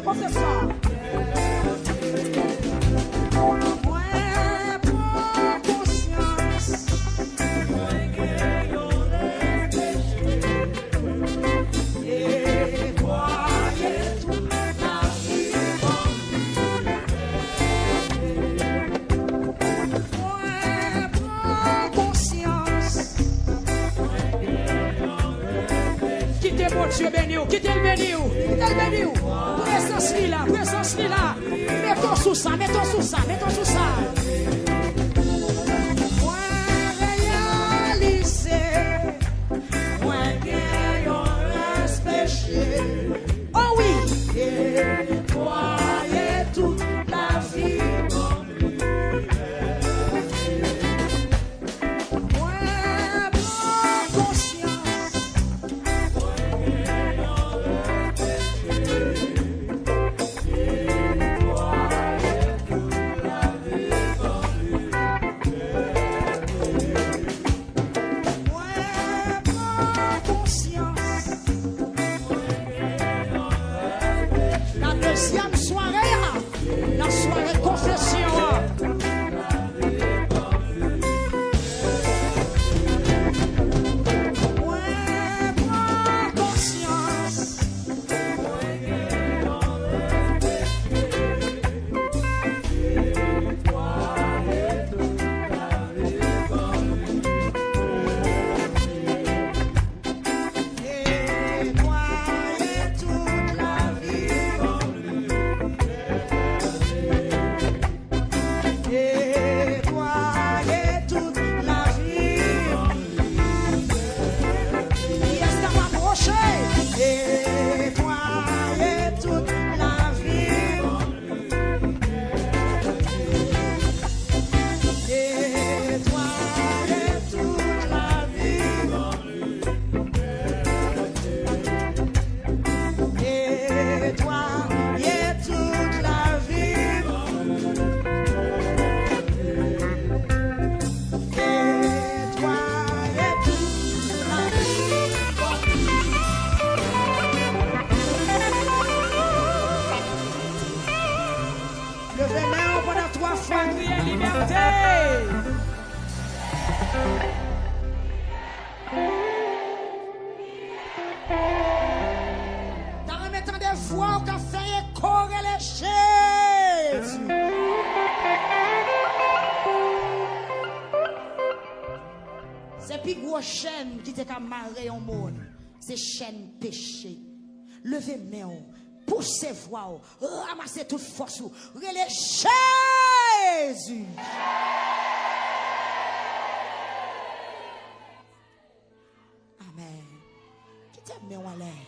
confession. Dieu béni, quittez le béni, quittez le béni. Présence là. Mettons sous ça. Moi réalisé, moi gagne un péché. Oh oui, et croyez toute la vie. Chaîne qui t'a marré au monde, c'est chaîne péché. Levez main, poussez voix, ramassez toute force, relais Jésus. Amen. Qui t'a mis en l'air?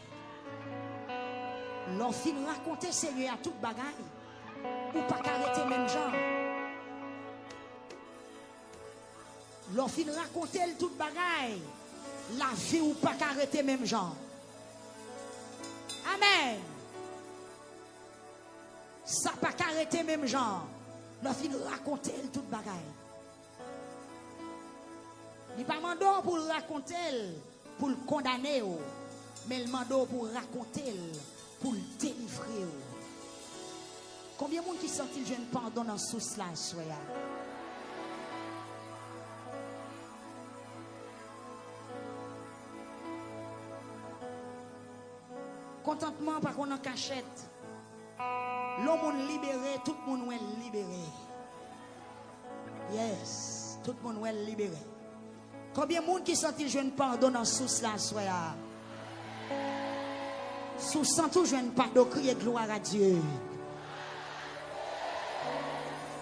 L'on fin raconter Seigneur à toute bagaille, ou pas qu'arrêter même gens. L'on fin raconter toute bagaille, la vie ou pas qu'arrêter même gens. Amen. Ça pas qu'arrêter même gens. L'on fin raconter toute bagaille. Il pas mandon pour raconter, pour le condamner, mais le mandon pour raconter, pour le délivrer. Combien de monde qui sentit jeune pardon dans sous cela, soya? Contentement par qu'on en cachette. L'homme libéré, tout le monde est libéré. Yes, tout le monde est libéré. Combien de monde qui sentit jeune pardon dans sous cela, soya? Sous sent tout jeune pardon, crier gloire à Dieu.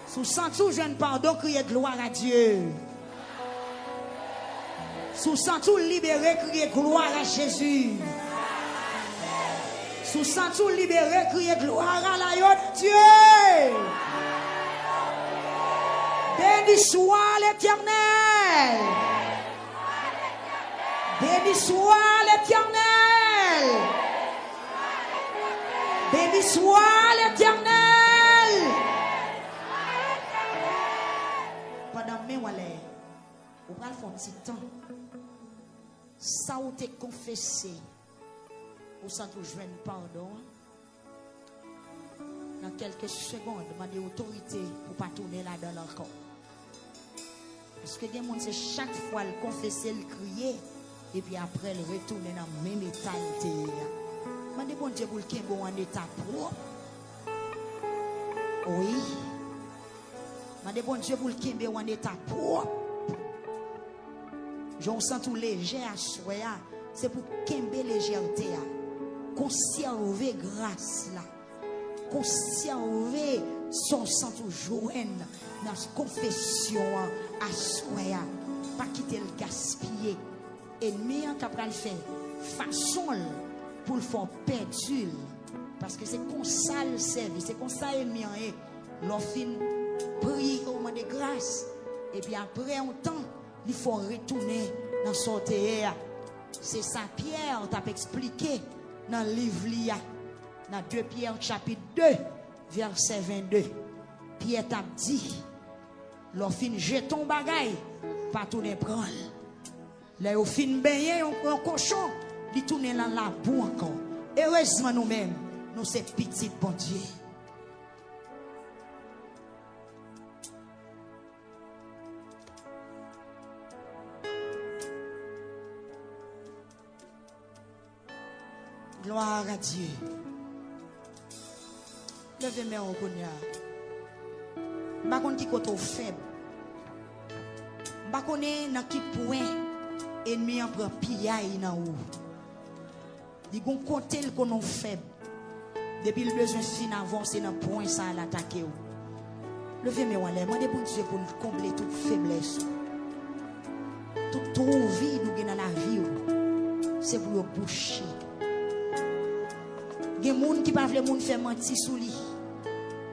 Sous sent tout jeune pardon, crier gloire à Dieu. Sous sent tout libéré, crier gloire à Jésus. Sous sent tout libéré, crier gloire à l'agneau de Dieu. Béni soit l'Éternel. Béni soit l'Éternel. Béni soit l'Éternel. Pendant mes walais, vous prenez un petit temps. Ça ou t'es confessé. Ou sans tout joindre pardon. quelques secondes, demander autorité pour pas tourner là-dedans encore. Parce que des gens, c'est chaque fois le confesser, le crier, et puis après le retourner dans le même état. Demandez bon Dieu pour le qu'il en état propre. Oui. Demandez bon Dieu pour le qu'il en état propre. Je sens tout léger à soi. C'est pour qu'il légèreté. Conserver grâce là. Conserver son sang toujours dans la confession à soi. Pas quitter le gaspiller. Ennemi en capable faire façon pour le faire perdu. Parce que c'est comme ça le service. C'est comme ça ennemi est. L'on fin prier au moment de grâce. Et puis après un temps, il faut retourner dans son terre. C'est ça Pierre t'a expliqué dans le livre dans 2 Pierre chapitre 2 verset 22. Pierre t'a dit l'on fin jeter ton bagaille pas tourner prendre. Là au fin baigner un cochon, il tourner dans la boue encore. Heureusement nous-mêmes, nous c'est petit bon Dieu. Gloire à Dieu. Levez-moi au Konya. Je ne sais pas qui est faible. Je ne sais pas qui point ennemi en prend pillaille dans ou. Il y a un côté qu'on est faible. Depuis le besoin fin avancer dans point ça à l'attaquer. Levez-moi en l'air. Demandez pour Dieu pour combler toute faiblesse. Toute trouille nous dans la vie. C'est pour boucher. Il y a des gens qui ne veulent pas faire mentir sous lui.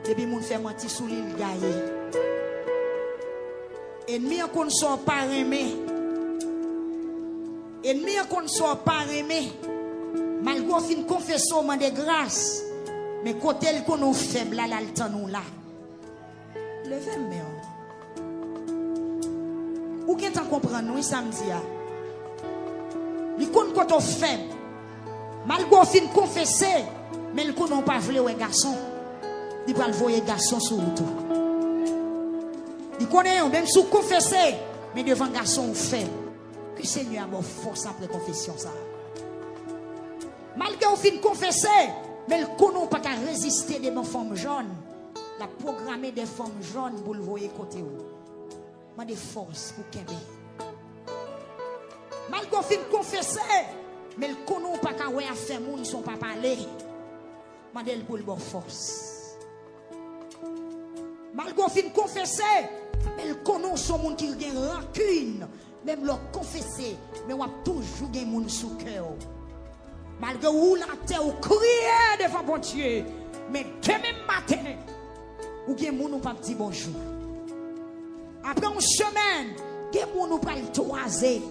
Depuis que fait mentir sous lui, il gagne. Ennemi qu'on ne soit pas aimé. Ennemi qu'on ne soit pas aimé. Malgré une confession de grâce. Mais côté qu'on est faible, là, le temps nous là. Levez-moi. Ou qui t'en comprend nous samedi? Il compte qu'on est faible. Malgré une confesser. Mais le coup n'ont pas voulu un garçon. Il va le voir un garçon sur tout. Il connaît même sous confesser. Mais devant un garçon fait. Que le Seigneur a force après confession ça. Malgré au fin confesser. Mais le coup n'ont pas qu'à résister des femmes jaunes. La programmer des femmes jaunes pour le voir côté où. Mais des forces pour qu'elle. Malgré au fin confesser. Mais le coup n'ont pas qu'à faire moun son pas parler. Madel pour le bon force. Malgré fin confesser, mais le connaît son monde qui a rancune, même leur confesser, mais on a toujours des monde sous cœur. Malgré où la terre ou crier devant bon Dieu, mais demain matin, ou des monde ou pas dire bonjour. Après une semaine, des monde ou pas le toiser.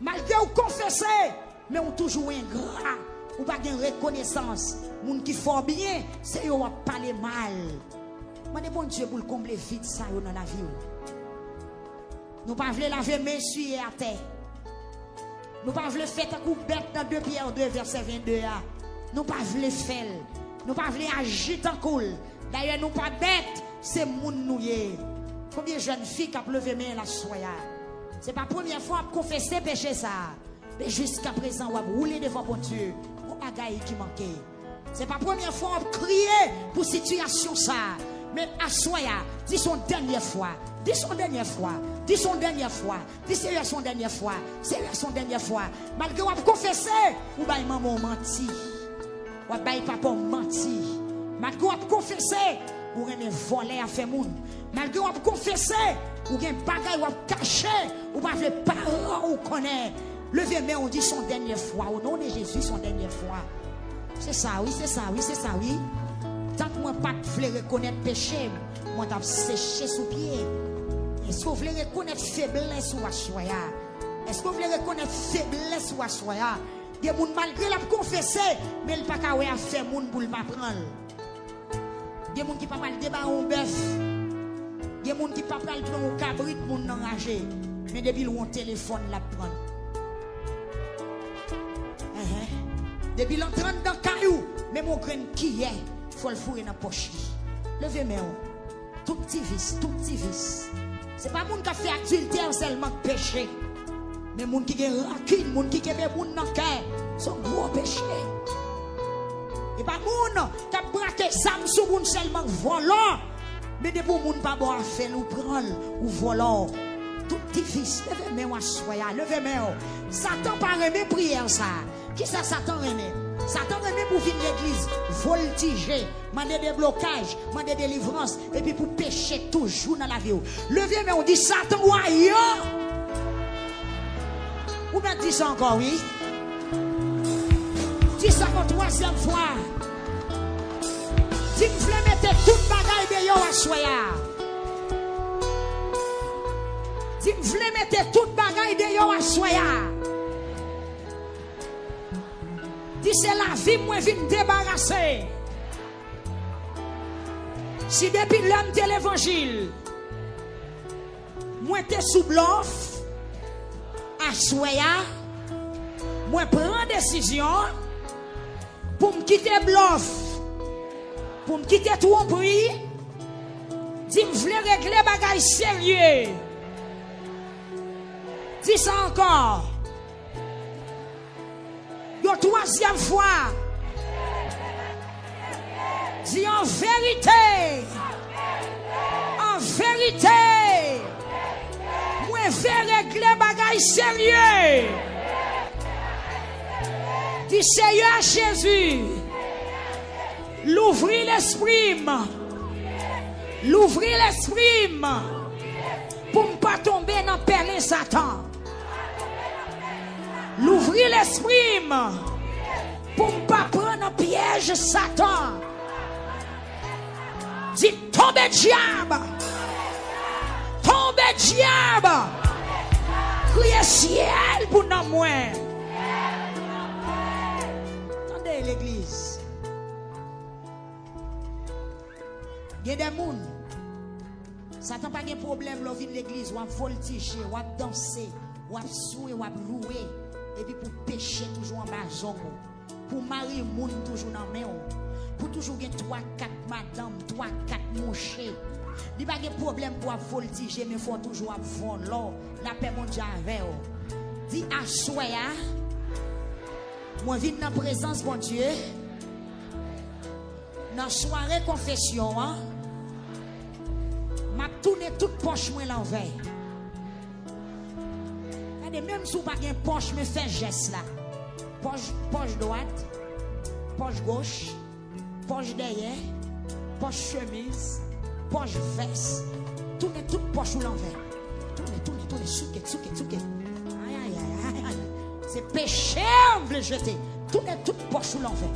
Malgré ou confesser, mais on toujours ingrat, ou pas de reconnaissance. Moun qui font bien, c'est eux qui parlent mal. Mandez bon Dieu pour le combler vite ça dans la vie. Nous pas voulons laver mes yeux à terre. Nous pas voulons faire un coup bête dans 2 Pierre 2 verset 22. Nous pas voulons faire. Nous pas voulons agir en cool. D'ailleurs nous pas bêtes, c'est moun nous. Combien de jeunes filles qui ont levé main la soya? C'est pas la première fois à confesser péché ça. Mais jusqu'à présent, on va rouler devant bon Dieu. On a gagné qui manquait. C'est pas la première fois on crier pour situation ça. Mais à soya, dis son dernière fois. Dis son dernière fois. Dis son dernière fois. Dis c'est son dernière fois. C'est son dernière fois. Malgré on confesser, ou bah maman menti. Ou bah papa menti. Malgré on confesser, ou remet voler à faire moun. Malgré on confesser, ou gen bagay ou caché, ou pas les parents ou connaît. Levez main, on dit son dernière fois. Au nom de Jésus, son dernière fois. C'est ça, oui, c'est ça, oui, c'est ça, oui. Tant que moi pas voulais reconnaître péché, moi t'ai séché sous pied. Est-ce que vous voulez reconnaître faiblesse ou assoya? Est-ce que vous voulez reconnaître faiblesse ou assoya? Des gens malgré la confesser, mais il pas qu'à faire moun pour le pas prendre. Des gens qui pas mal débat un bœuf. Des gens qui pas mal prendre un cabrit pour n'enrager. Mais depuis le téléphone la prendre. Depuis l'entrée dans le caillou, Mais mon grain qui est, il faut le fourrer dans la poche. Levez mes mains. Tout petit vice, tout petit vice. Ce n'est pas moun qui a fait adultère seulement péché. Mais moun qui a rancune, moun qui a moun dans le cœur, c'est un gros péché. Et pas moun qui a braqué ça sous moun seulement volant. Mais de pour moun pas bon à faire nous prendre ou volant. Tout petit fils, levez mes mains, soyez, levez mes mains. Satan pas remet prière ça. Qui ça Satan remet? Satan remet pour venir l'église, voltiger, demander des blocages, demander des délivrances, et puis pour pécher toujours dans la vie. Levez mes mains, on dit Satan, ouais, vous m'avez dit ça encore, oui? Dis ça pour troisième fois. Si vous voulez mettre toute bagaille de yo à soya. Si vous voulez mettre toute bagaille de yo à soya. Dis c'est la vie moi vient débarrasser. Si depuis l'homme de l'évangile, moi t'es sous bluff, à soya, moi prends décision pour me quitter bluff. Pour me quitter tromperie, si je voulais régler bagaille sérieux, dis ça encore. Une troisième fois, dis en vérité, moi je vais régler bagaille sérieux. Dis Seigneur Jésus. L'ouvrir l'esprit, pour ne pas tomber dans le pelle Satan. L'ouvrir l'esprit, pour ne pas prendre un piège Satan. Dis tombe diable, criez ciel pour nous moins. Attendez l'église. Il y a des gens, Satan n'a pas de problème, là, vient l'église, ou à voltiger, ou à danser, ou à souer, ou à louer, et puis pour pécher toujours en bas, pour marier le monde toujours dans la main, pour toujours gagner 3-4 madame, 3-4 mouchés. Il n'y a pas de problème pour voltiger, mais il faut toujours avoir l'or, la paix mondiale avec vous. Dis à soya, moi je viens dans la présence de Dieu, dans la soirée confession, m'a tourné toute poche moi l'envers. Même si vous n'avez pas de poche, mais faites geste là. Poche droite, poche gauche, poche derrière, poche chemise, poche veste. Tournez toute poche ou l'envers. Tournez, souquez. Aïe. C'est péché, on veut jeter. Tournez toute poche ou l'envers.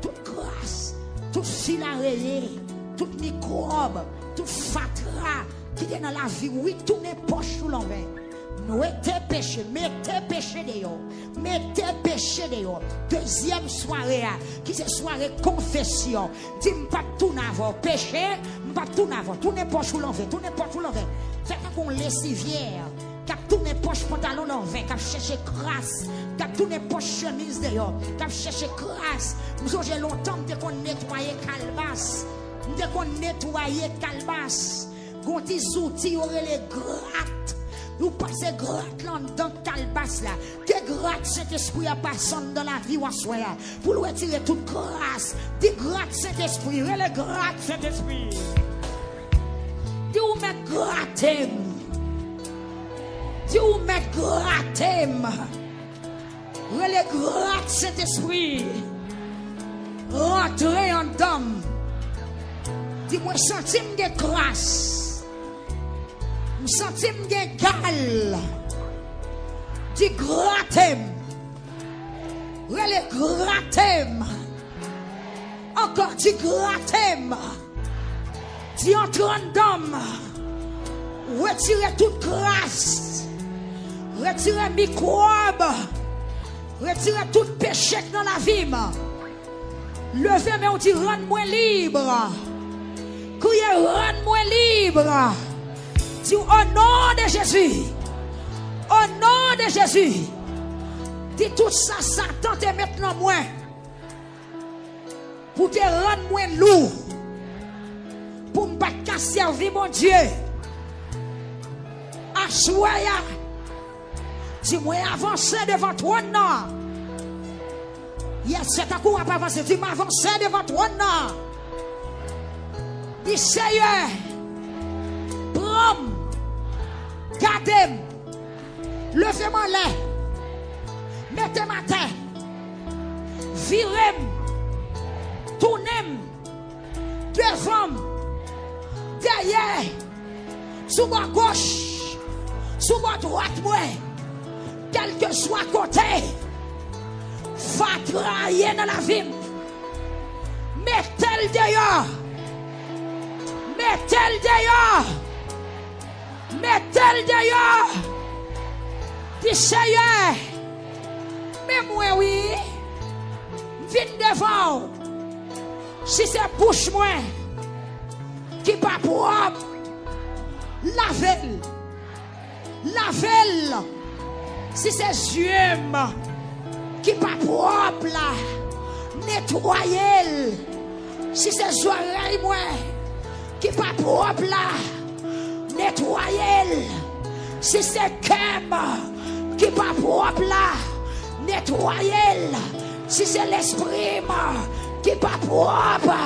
Toute grâce, toute fil à rayer, toute microbe. Tout fatra qui est dans la vie, oui, tournez poche sous l'envers. Mettez péché dehors. Deuxième soirée, qui c'est soirée confession. Dis-moi pas tout n'avoir péché, pas tout n'avoir. Tournez poche sous l'envers, Faites qu'on lessivière, qui a tourné poche pantalon l'envers, qui a cherché grâce, qui a tourné poche chemise dehors, qui a cherché grâce. Nous j'ai longtemps qu'on nettoyer calebasse. Dès qu'on nettoyait calebasse, qu'on dit outils aurait les grattes. Nous passons gratte dans calebasse là. Que gratte cet esprit à passer dans la vie ou à soi pour lui retirer toute grâce. Dis gratte cet esprit, les gratte cet esprit. Dis où mettre gratte. Dis où mettre gratte. Les gratte cet esprit. Rentrer en dame. Dis-moi, sentime de grâce. Sentime de gal. Dis gratem. Relais gratem. Encore dis gratem. Dis entre en dame. Retirez toute grâce. Retirez microbe. Retirez tout péché dans la vie. Levez, mais on dit rends-moi libre. Criez, rends-moi libre. Dis au nom de Jésus. Au nom de Jésus. Dis tout ça, Satan te maintenant moi. pour te rendre moins lourd, pour ne pas servir mon Dieu. Assoya, dis-moi avancer devant toi, non. Yes, c'est à quoi pas avancer, dis-moi avancer devant toi, non. Dis Seigneur, prends, gardez-moi, levez-moi là, mettez ma tête, virez-moi, tournez-moi, devant, derrière, sous ma gauche, sous ma droite, moi, quel que soit côté, va travailler dans la vie, mettez-le dehors. Mettez-le dehors. Mettez-le dehors. Dis Seigneur, mais moi oui, viens devant. Si c'est bouche moi qui pas propre, lavez-le. Lavez-le. Si c'est yeux qui pas propre là, nettoyez-le. Si c'est oreilles moi qui pas propre là, nettoyez-le. Si c'est cœur qui pas propre là, nettoyez-le. Si c'est l'esprit qui pas propre,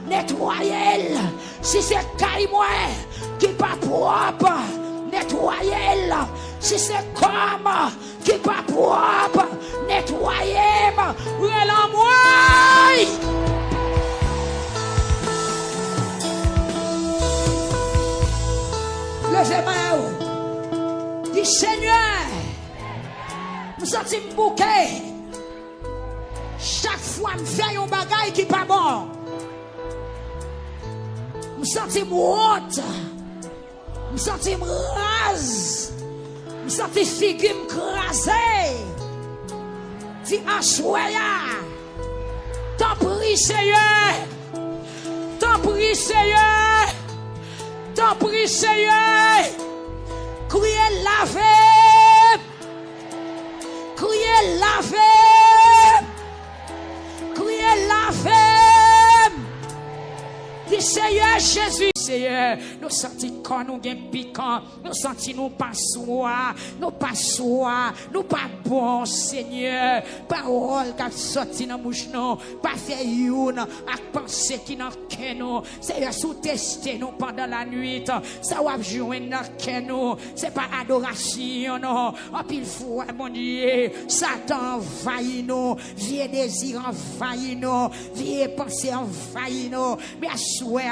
nettoyez-le. Si c'est caille moi qui pas propre, nettoyez-le. Si c'est comme qui pas propre, nettoyez-le. Relâche-moi. Levez-moi. Dis Seigneur, nous sommes bouquet. Chaque fois, je fais un bagage qui n'est pas bon. Nous sommes honte. Nous sommes rase. Nous sommes figure crasée. Dis Assoya. T'en prie, Seigneur. T'en prie, Seigneur. T'en prie, Seigneur. Criez laver. Criez laver. Criez laver. Dis Seigneur Jésus. Seigneur, nous sentons quand nous sommes piquants, nous sentons nous pas soir, nous pas soir, nous pas bon, Seigneur. Parole qui a sorti dans la bouche, pas fait une, à penser qui n'a qu'un nous. Seigneur, sous-tester nous pendant la nuit, ça va jouer dans nous. C'est pas adoration, non. En pile fois, mon Dieu, Satan envahit nous, vieux désir envahit nous, vieux pensée envahit nous. Mais à souhait,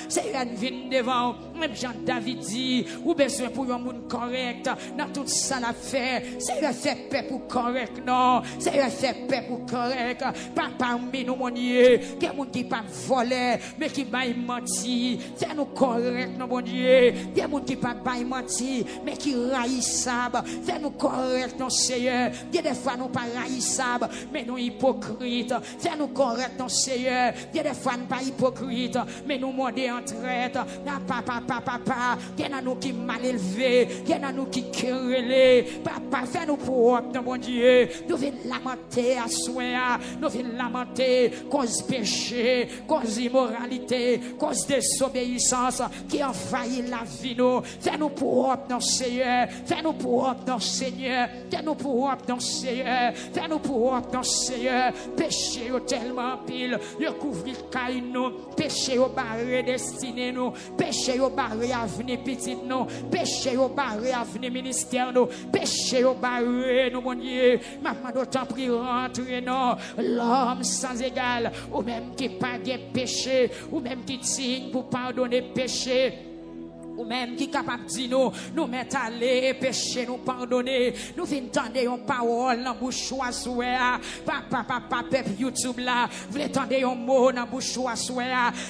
Seigneur, devant, même Jean-David dit, ou besoin pour un monde correct, dans tout ça la fait, c'est le fait paix pour correct, non, c'est le fait paix pour correct, pas parmi nous, mon Dieu, qu'il y a des gens qui pas voler, mais qui baillent mentir, c'est nous correct, non, mon Dieu, il y a des gens qui pas baillent mentir, mais qui raïssables, c'est nous correct, non, Seigneur, il y a des fois nous pas raïssables, mais nous hypocrites, c'est nous correct, non, Seigneur, il y a des fois nous pas hypocrites, mais nous modés en traite, papa, il y en a nous qui mal élevés, il y en a nous qui querellés, papa, fais-nous propre, mon Dieu, nous venons lamenter à soi, nous venons lamenter cause péché, cause immoralité, cause désobéissance qui envahit la vie, nous, fais-nous propre, non, Seigneur, fais-nous propre, non, Seigneur, fais-nous propre, non, Seigneur, fais-nous propre, non, Seigneur, péché au tellement pile, le couvrir caille nous, péché au barré destiné nous, péché au barré avenir petit nous, péché au barré avenir ministère nous, péché au barré nous, mon Dieu, maman d'autant pris rentrer non, l'homme sans égal, ou même qui pas de péché, ou même qui signe pour pardonner péché, ou même qui est capable de dire nous mettre à aller, pécher, nous pardonner, nous venons entendre une parole dans la bouche à papa, peuple YouTube là, vous entendez un mot dans la bouche à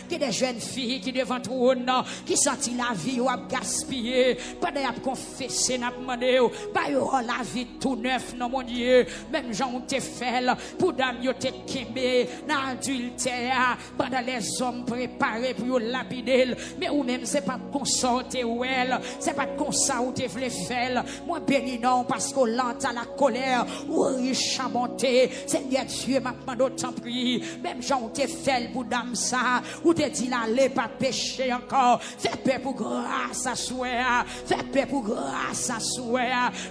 qui des jeunes filles qui devant trône, qui sentent la vie ou a gaspillé, pendant qu'ils confessé, n'a demandé, la vie tout neuf, non mon Dieu, même gens te fait, pour dame yo te kembe, dans l'adultère, pendant les hommes préparés pour lapider, mais ou même c'est pas consort te ouel, c'est pas comme ça où te vle faire. Moi béni non parce qu'on lente à la colère, ou riche en bonté. Seigneur Dieu, m'a demandé autant prier. Même Jean te fait pour dame ça, ou te dit l'aller pas pécher encore. Fais paix pour grâce à soi, fais paix pour grâce à soi.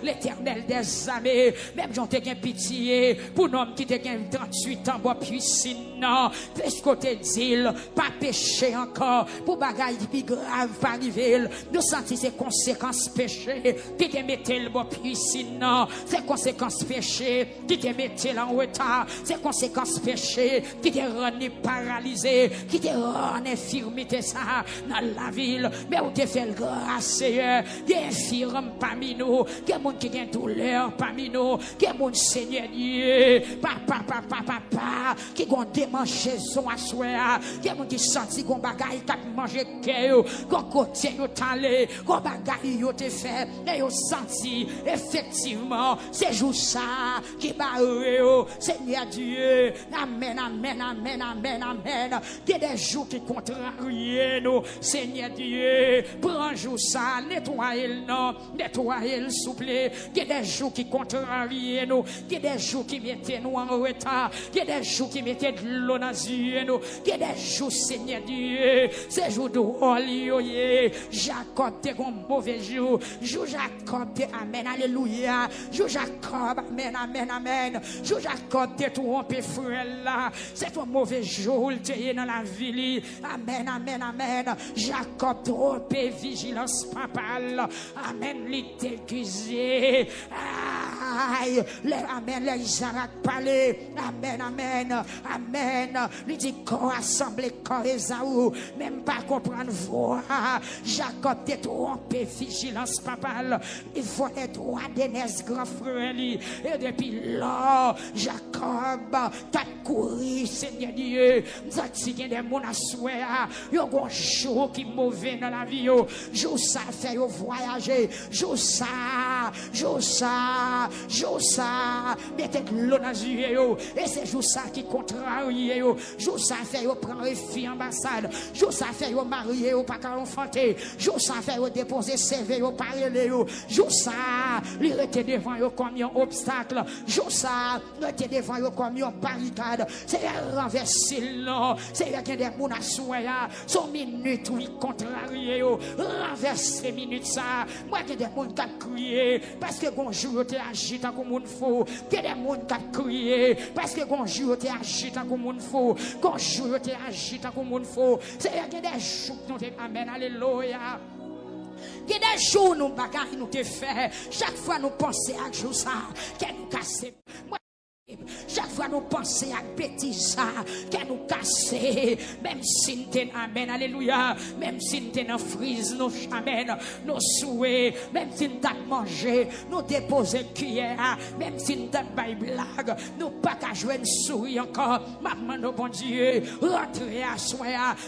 L'Éternel des armées, même Jean te gain pitié pour l'homme qui te gain 38 ans, bois puissant. Non, puisqu'on te dit, pas pécher encore, pour bagaille plus grave pas arriver. Nous sentons ces conséquences péché, qui te mettent le bon puissant. Non, ces conséquences péché, qui te mettent en retard, ces conséquences péché, qui te rendent paralysé, qui te rendent infirmité ça dans la ville. Mais où te fait le grâce, Seigneur, il y a infirme parmi nous, il y a des gens qui ont douleur parmi nous, il y a des gens, Seigneur Dieu, papa, qui ont démangeaison à soi, il y a des gens qui sentent qu'on bagaille, qui ont mangé cœur, qu'on côté nous t'allé, qu'on bagaille, yo te fait, et yo senti, effectivement, c'est juste ça qui barre, Seigneur Dieu, amen, amen, amen, amen, amen. Il y a des jours qui contrarient nous, Seigneur Dieu, prends jour ça, nettoyez-le, non, nettoyez-le, s'il vous plaît. Il y a des jours qui contrarient nous, il y a des jours qui mettent nous en retard, il y a des jours qui mettent de l'eau dans les yeux, nous, il y a des jours, Seigneur Dieu, c'est jour de Holy, Jacob, t'es un mauvais jour, jour Jacob, t'es amen, alléluia, jour Jacob, amen, amen, amen, jour Jacob, t'es trompé, frère là, c'est un mauvais jour, t'es dans la ville, amen, amen, amen, Jacob, trompé, vigilance, papal, amen, l'été cuisé, aïe, amen, les Isaac parlé, amen, amen, amen, lui dit qu'on assemble, qu'on Esaou, même pas comprendre voix, Jacob, t'es trompé, vigilance, papal, il faut être droit d'aînesse, grand frère, et depuis là, Jacob, t'as couru, Seigneur Dieu, nous avons dit qu'il y a des gens à souhait, il y a un jour qui est mauvais dans la vie, jour ça fait voyager, jour ça, mettez de l'eau dans les yeux, et c'est jour ça qui contrarie, jour ça fait prendre fille ambassade, jour ça fait marier, pas qu'à enfanter, jour ça fait déposer CV, parler, jour ça, lui rester devant comme un obstacle, jour ça, rester devant comme une barricade, c'est renverser non, c'est qu'il y a des gens à souhait, son minute, oui, contrarié, renverser minute ça, moi qu'il y a des gens qui crié, parce que bonjour, tu agis tant comme un fou, qu'il y a des gens qui crié, parce que bonjour, tu agis tant comme un fou, bonjour, tu agis tant comme un fou, c'est qu'il y a des jours qui nous amènent, alléluia. Il y a des jours nous bagaille nous te fait, chaque fois nous pensons à jour ça, qu'elle nous casse. Chaque fois nous pensons à bêtises ça, qu'elle nous casse, même si nous sommes amen, alléluia, même si nous sommes en frise, nous amen, nous souhaits, même si nous avons mangé, nous déposer cuillère, même si nous avons blague, nous pas qu'à jouer une souris encore, maman, bon Dieu, rentrer à soi,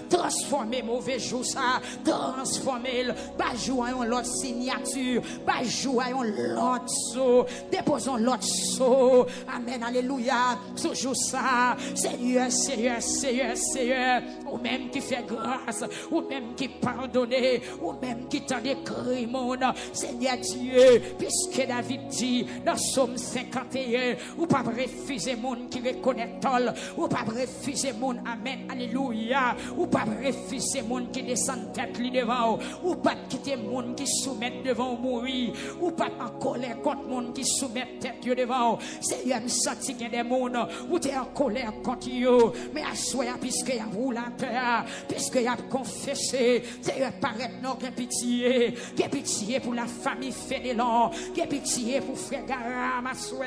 transformer mauvais jour ça, transformer, pas jouer en l'autre signature, pas jouer en l'autre saut, déposons l'autre saut, amen, alléluia, toujours ça, Seigneur, Seigneur, Seigneur, Seigneur, ou même qui fait grâce, ou même qui pardonne, ou même qui t'en décrit mon Seigneur Dieu, puisque David dit dans Psaume 51, ou pas refuser mon qui reconnaît tol, ou pas refuser mon amen, alléluia, ou pas refuser mon qui descend tête li devant, ou pas quitter mon qui soumet devant mourir, ou pas en colère contre mon qui soumet tête devant, Seigneur, me senti qu'il y a des gens où tu es en colère contre eux, mais à soi, puisque y a roulé la terre, puisque y a confessé, Seigneur, paraît non, qu'il y a pitié pour la famille Fénélon, qu'il y a pitié pour frère Garam, à soi,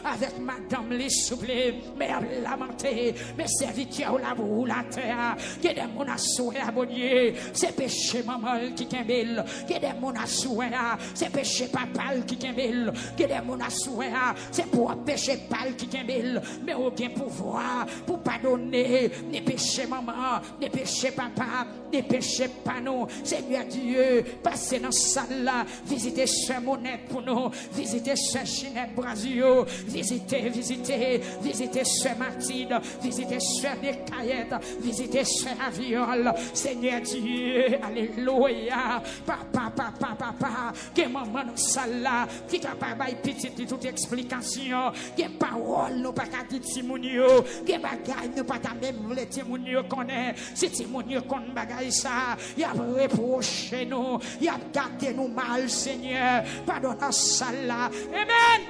avec madame les souple, mais à lamenter, mes serviteurs la roule la terre, qu'il y a des gens à soi, bon Dieu, c'est péché maman qui kembel, qu'il y a des gens à soi, c'est péché papa qui kembel, qu'il y a des gens à soi, c'est pour péché pal qui kembel, mais aucun pouvoir pour pas pardonner les péchés maman, les péchés papa, les péchés pas nous. Seigneur Dieu, passez dans salle là, visitez Sœur Monette pour nous, visitez Sœur Ginette Brasio, visitez Sœur Martine, visitez Sœur Nekayette, visitez Sœur Aviole. Seigneur Dieu, alléluia. Papa, que maman dans salle là, qui capable de petite toute explication, que parole nous pas qu'à dire Timounio, que bagaille nous pas même les Timounio connaît, si Timounio connaît bagaille ça, il a reproché nous, il a gardé nous mal, Seigneur, pardonne dans salle là. Amen.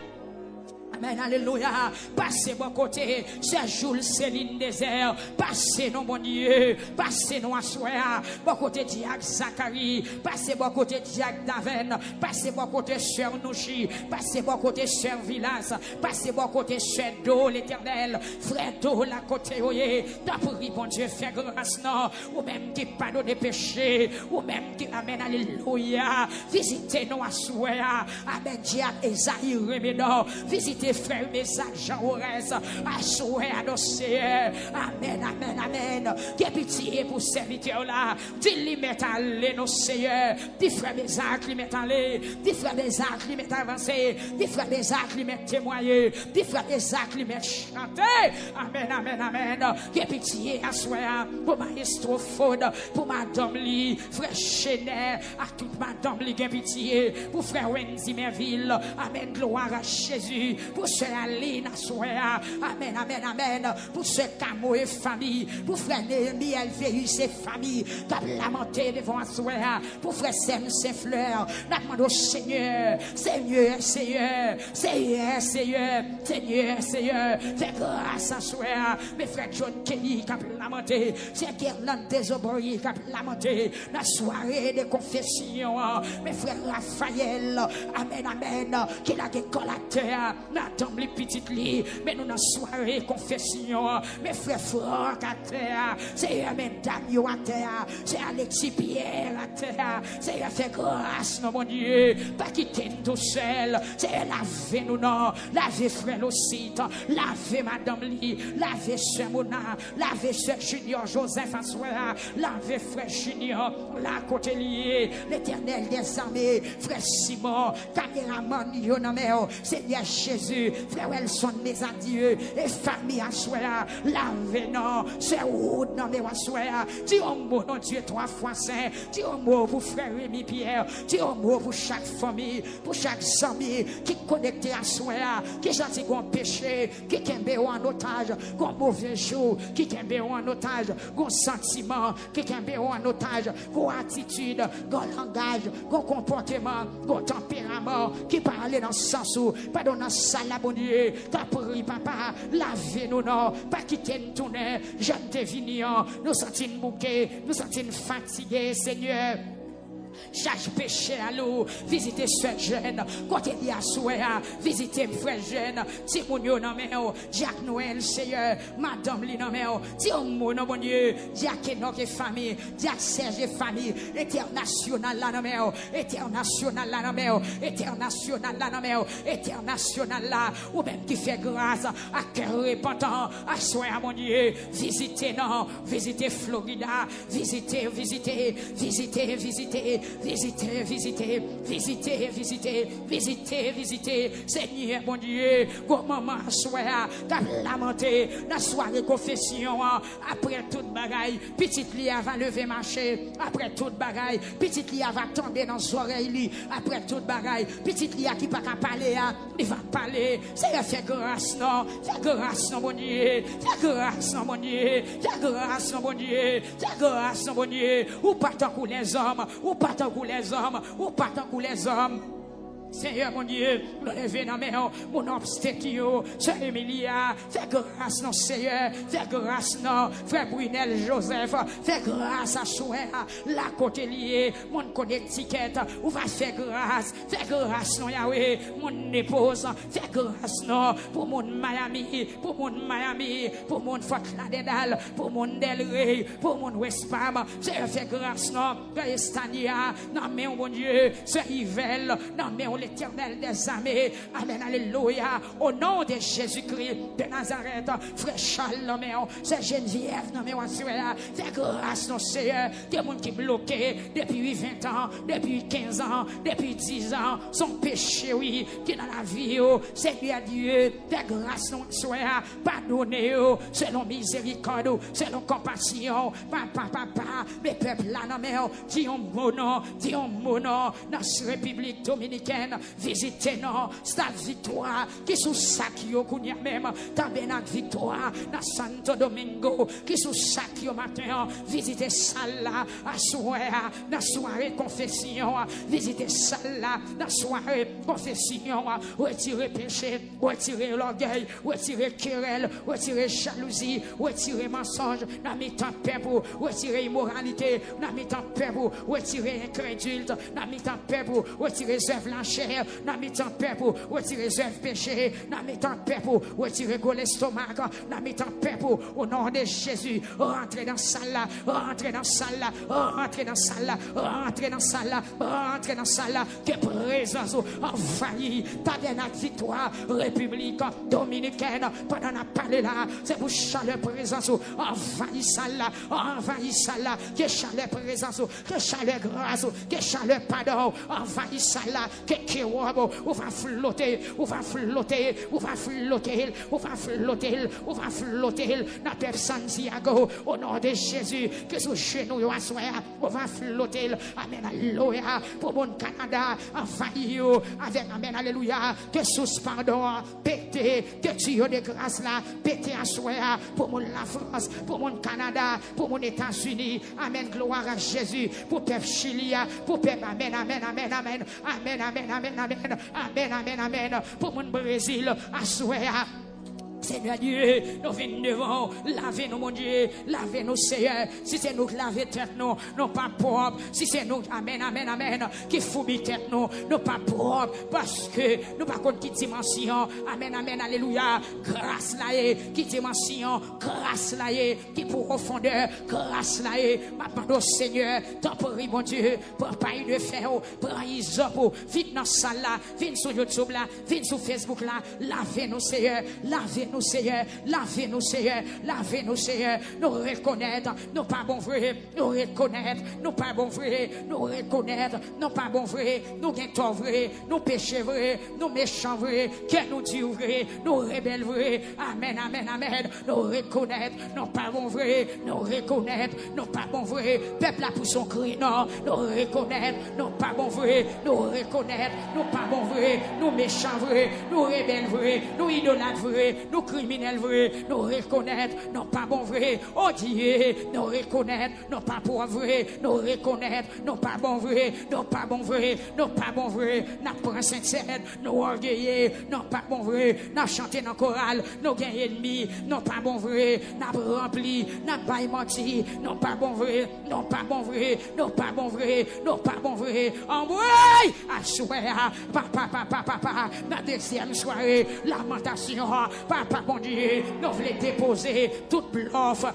Amen, alléluia. Passez bon côté, c'est Jules Céline Désert. Passez nous, mon Dieu. Passez nous à soir. Bon côté Diac Zachary. Passez bon côté Diac Daven. Passez bon côté Sœur Nouchi. Passez bon côté Sœur Villas. Passez bon côté Sœur Do l'Éternel. Frère Do la côté oye. T'as pris, bon Dieu, fait grâce, non. Ou même qui pardonne des péchés. Ou même qui amène, alléluia. Visitez nous à soir. Amen, Diac Esaïe Remédor. Visitez frère Mésac Jean Ores, assoé à nos seigneurs. Amen. Qui pitié pour serviteur là. Dis-lui mettre à aller nos seigneurs. Dis frère Mésac lui mettre à aller. Dis frère Mésac lui mettre avancer. Dis frère Mésac lui mettre témoigner. Dis frère Mésac lui mettre chanter. Amen. Qui pitié assoé pour maestro Faude, pour madame Li, frère Chenet, à toute madame Li, qui pitié pour frère Wendy Merville. Amen, gloire à Jésus. Pour ce Aline Assoya, amen, pour ce Camo et famille, pour frère Néhémie Elvéus et famille, t'as lamenté devant Assoya, pour frère Sem Saint-Fleur, n'a demandé au Seigneur, fais grâce à Assoya, mes frères John Kelly, qui a lamenté, c'est Guerlain Désobori, qui a lamenté, la soirée de confession, mes frères Raphaël, amen, qui l'a décollateur, madame les petites lits, mais nous dans soirée confession, mes frères Franck à terre, c'est Amen Damio à terre, c'est Alexis Pierre à terre, c'est fait grâce, non mon Dieu, pas quitter tout seul, c'est laver nous non, laver frère aussi, laver madame Lee, laver Sœur Mona, laver Sœur Junior Joseph Assoya, laver frère Junior, la côté lié, l'Éternel des armées, frère Simon, caméraman Yonomeo, Seigneur Jésus, frère Elson, mes adieux, et famille Assoya, lavez non, c'est route non mais Assoya, dis un mot non Dieu 3 fois saint, dis un mot pour frère Rémi Pierre, dis un mot pour chaque famille, pour chaque ami qui connecté à Assoya, qui gentil qu'on péché, qui kembe en otage, qu'on mauvais jour, qui kembe en otage, qu'on sentiment, qui kembe en otage, qu'on attitude, qu'on langage, qu'on comportement, qu'on tempérament, qui parle dans ce sens où, pas dans la salle à bon Dieu, t'as pris papa, lavez-nous non, pas quitter nous tourner, j'aime tes vignes, nous sentons bouquets, nous sentons fatigués, Seigneur. Chaque péché à l'eau, visitez ce jeune, côté d'Assoya, visitez frère jeune, Timounio Nomeo, Jack Noël, Seigneur, Madame Linomeo, Timounio non bon Dieu, Jack Enoch et famille, Jack Serge et famille, international la Nomeo, international la Nomeo, international la Nomeo, international la, ou même qui fait grâce à cœur repentant, Assoya mon Dieu, visitez non, visitez Florida, visitez, Seigneur mon Dieu, comment m'assoir, t'as lamenté, la soirée confession, après toute bagaille, petite lia va lever marcher, après toute bagaille, petite lia va tomber dans son oreille, après toute bagaille, petite lia qui pas qu'à parler, il va parler, Seigneur fait grâce non, mon Dieu, fais grâce non, mon Dieu, fais grâce non, mon Dieu, fais grâce non, mon Dieu, ou pas tant que les hommes, ou pas tant que les hommes, ou pas tant que les hommes. Seigneur mon Dieu, nous levons dans mes mains, mon obstacle, Sœur Emilia, fais grâce, non, Seigneur, fais grâce, non, frère Brunel Joseph, fais grâce à Chouet, la côté liée, mon Connecticut, ou va faire grâce, non, Yahweh, mon épouse, fais grâce, non, pour mon Miami, pour mon Fort Lauderdale, pour mon Del Rey, pour mon West Palm, Seigneur, fais grâce, non, Estania, non, mais mon Dieu, Sœur Yvel, non, mais l'Éternel des armées. Amen, alléluia. Au nom de Jésus-Christ de Nazareth, frère Charles, c'est Geneviève, fais grâce, non, Seigneur. Des gens qui bloqués depuis 20 ans, depuis 15 ans, depuis 10 ans, son péché, oui, qui est dans la vie, Seigneur Dieu, fais grâce, non, Seigneur. Pardonnez, selon miséricorde, selon compassion, papa, mes peuples là, non, mais, disons mon nom, dans cette République dominicaine, visitez-nous, Stade Victoire, qui sous sac, yo, kounya même, Tabernacle Victoire, dans Santo Domingo, qui sous sac, yo, matin, visitez salle là, à soir, dans soirée confession, visitez salle là, dans soirée confession, retirer péché, retirer l'orgueil, retirer querelle, retirer jalousie, retirer mensonge, dans mes temps peuple, retirer immoralité, dans mes temps peuple, retirer incrédule, dans mes temps peuple, retirer œuvres l'enchère, dans mes temps peuple, retirer œuvres péché, dans mes temps peuple, retirer gros l'estomac, dans mes temps peuple, au nom de Jésus, rentrez dans salle là, rentrez dans salle là, rentrez dans salle là, rentrez dans salle là, rentrez dans salle là, que présence envahit, Tabernacle Victoire, République dominicaine, pendant la parole là, c'est pour chaleur présence, envahit salle là, que chaleur présence, que chaleur grâce, que chaleur pardon, envahit salle là, que kérobo, on va flotter, on va flotter, on va flotter, on va flotter, on va flotter, dans peuple Santiago, au nom de Jésus, que sous genou yo assoya, on va flotter, amen, alléluia, pour mon Canada, envahit avec amen, alléluia, que suspendons, pété, que tuyau de grâce là, pété assoya, pour mon la France, pour mon Canada, pour mon États-Unis, amen, gloire à Jésus, pour peuple Chili, pour peuple, amen, amen, amen, amen, amen, amen, amen, amen, amen, amen, amen, pour mon Brésil, assoya. Seigneur Dieu, nous venons devant, lavez-nous, mon Dieu, lavez-nous, Seigneur. Si c'est nous qui lavons tête, nous pas propres. Si c'est nous, amen, amen, amen, qui fourbi tête, nous pas propres. Parce que nous pas contre qui dimension, amen, amen, alléluia. Grâce là, qui dimension, grâce là, qui profondeur, grâce là, m'attends au Seigneur, t'en prie, mon Dieu, pour pas de fer, prends Isop, viens dans la salle là, viens sur YouTube là, viens sur Facebook là, lavez-nous, Seigneur, lavez-nous, Seigneur, lavez-nous, Seigneur, lavez-nous, Seigneur, nous reconnaître, nous pas bon vrai, nous reconnaître, nous pas bon vrai, nous reconnaître, nous pas bon vrai, nous gagnons vrai, nous péchons vrai, nous méchants vrai, que nous disons vrai, nous rebelles vrai, amen, amen, amen, nous reconnaître, nous pas bon vrai, nous reconnaître, nous pas bon vrai, peuple a pour son cri, non, nous reconnaître, nous pas bon vrai, nous reconnaître, nous pas bon vrai, nous méchants vrai, nous rebelles vrai, nous idolâtres vrai, nous criminels vrai, nous reconnaître, non pas bon vrai, oh Dieu, nous reconnaître, non pas pour vrai, nous reconnaître, non pas bon vrai, non pas bon vrai, non pas bon vrai, n'a pas sincère, nous orgueillés, non pas bon vrai, n'a chanté dans chorale, nous gagnons ennemis, non pas bon vrai, n'a rempli, n'a pas menti, non pas bon vrai, non pas bon vrai, non pas bon vrai, non pas bon vrai, en vrai, à soir, papa, dans deuxième soirée, lamentation, papa, bon Dieu, nous voulons déposer toute bluff,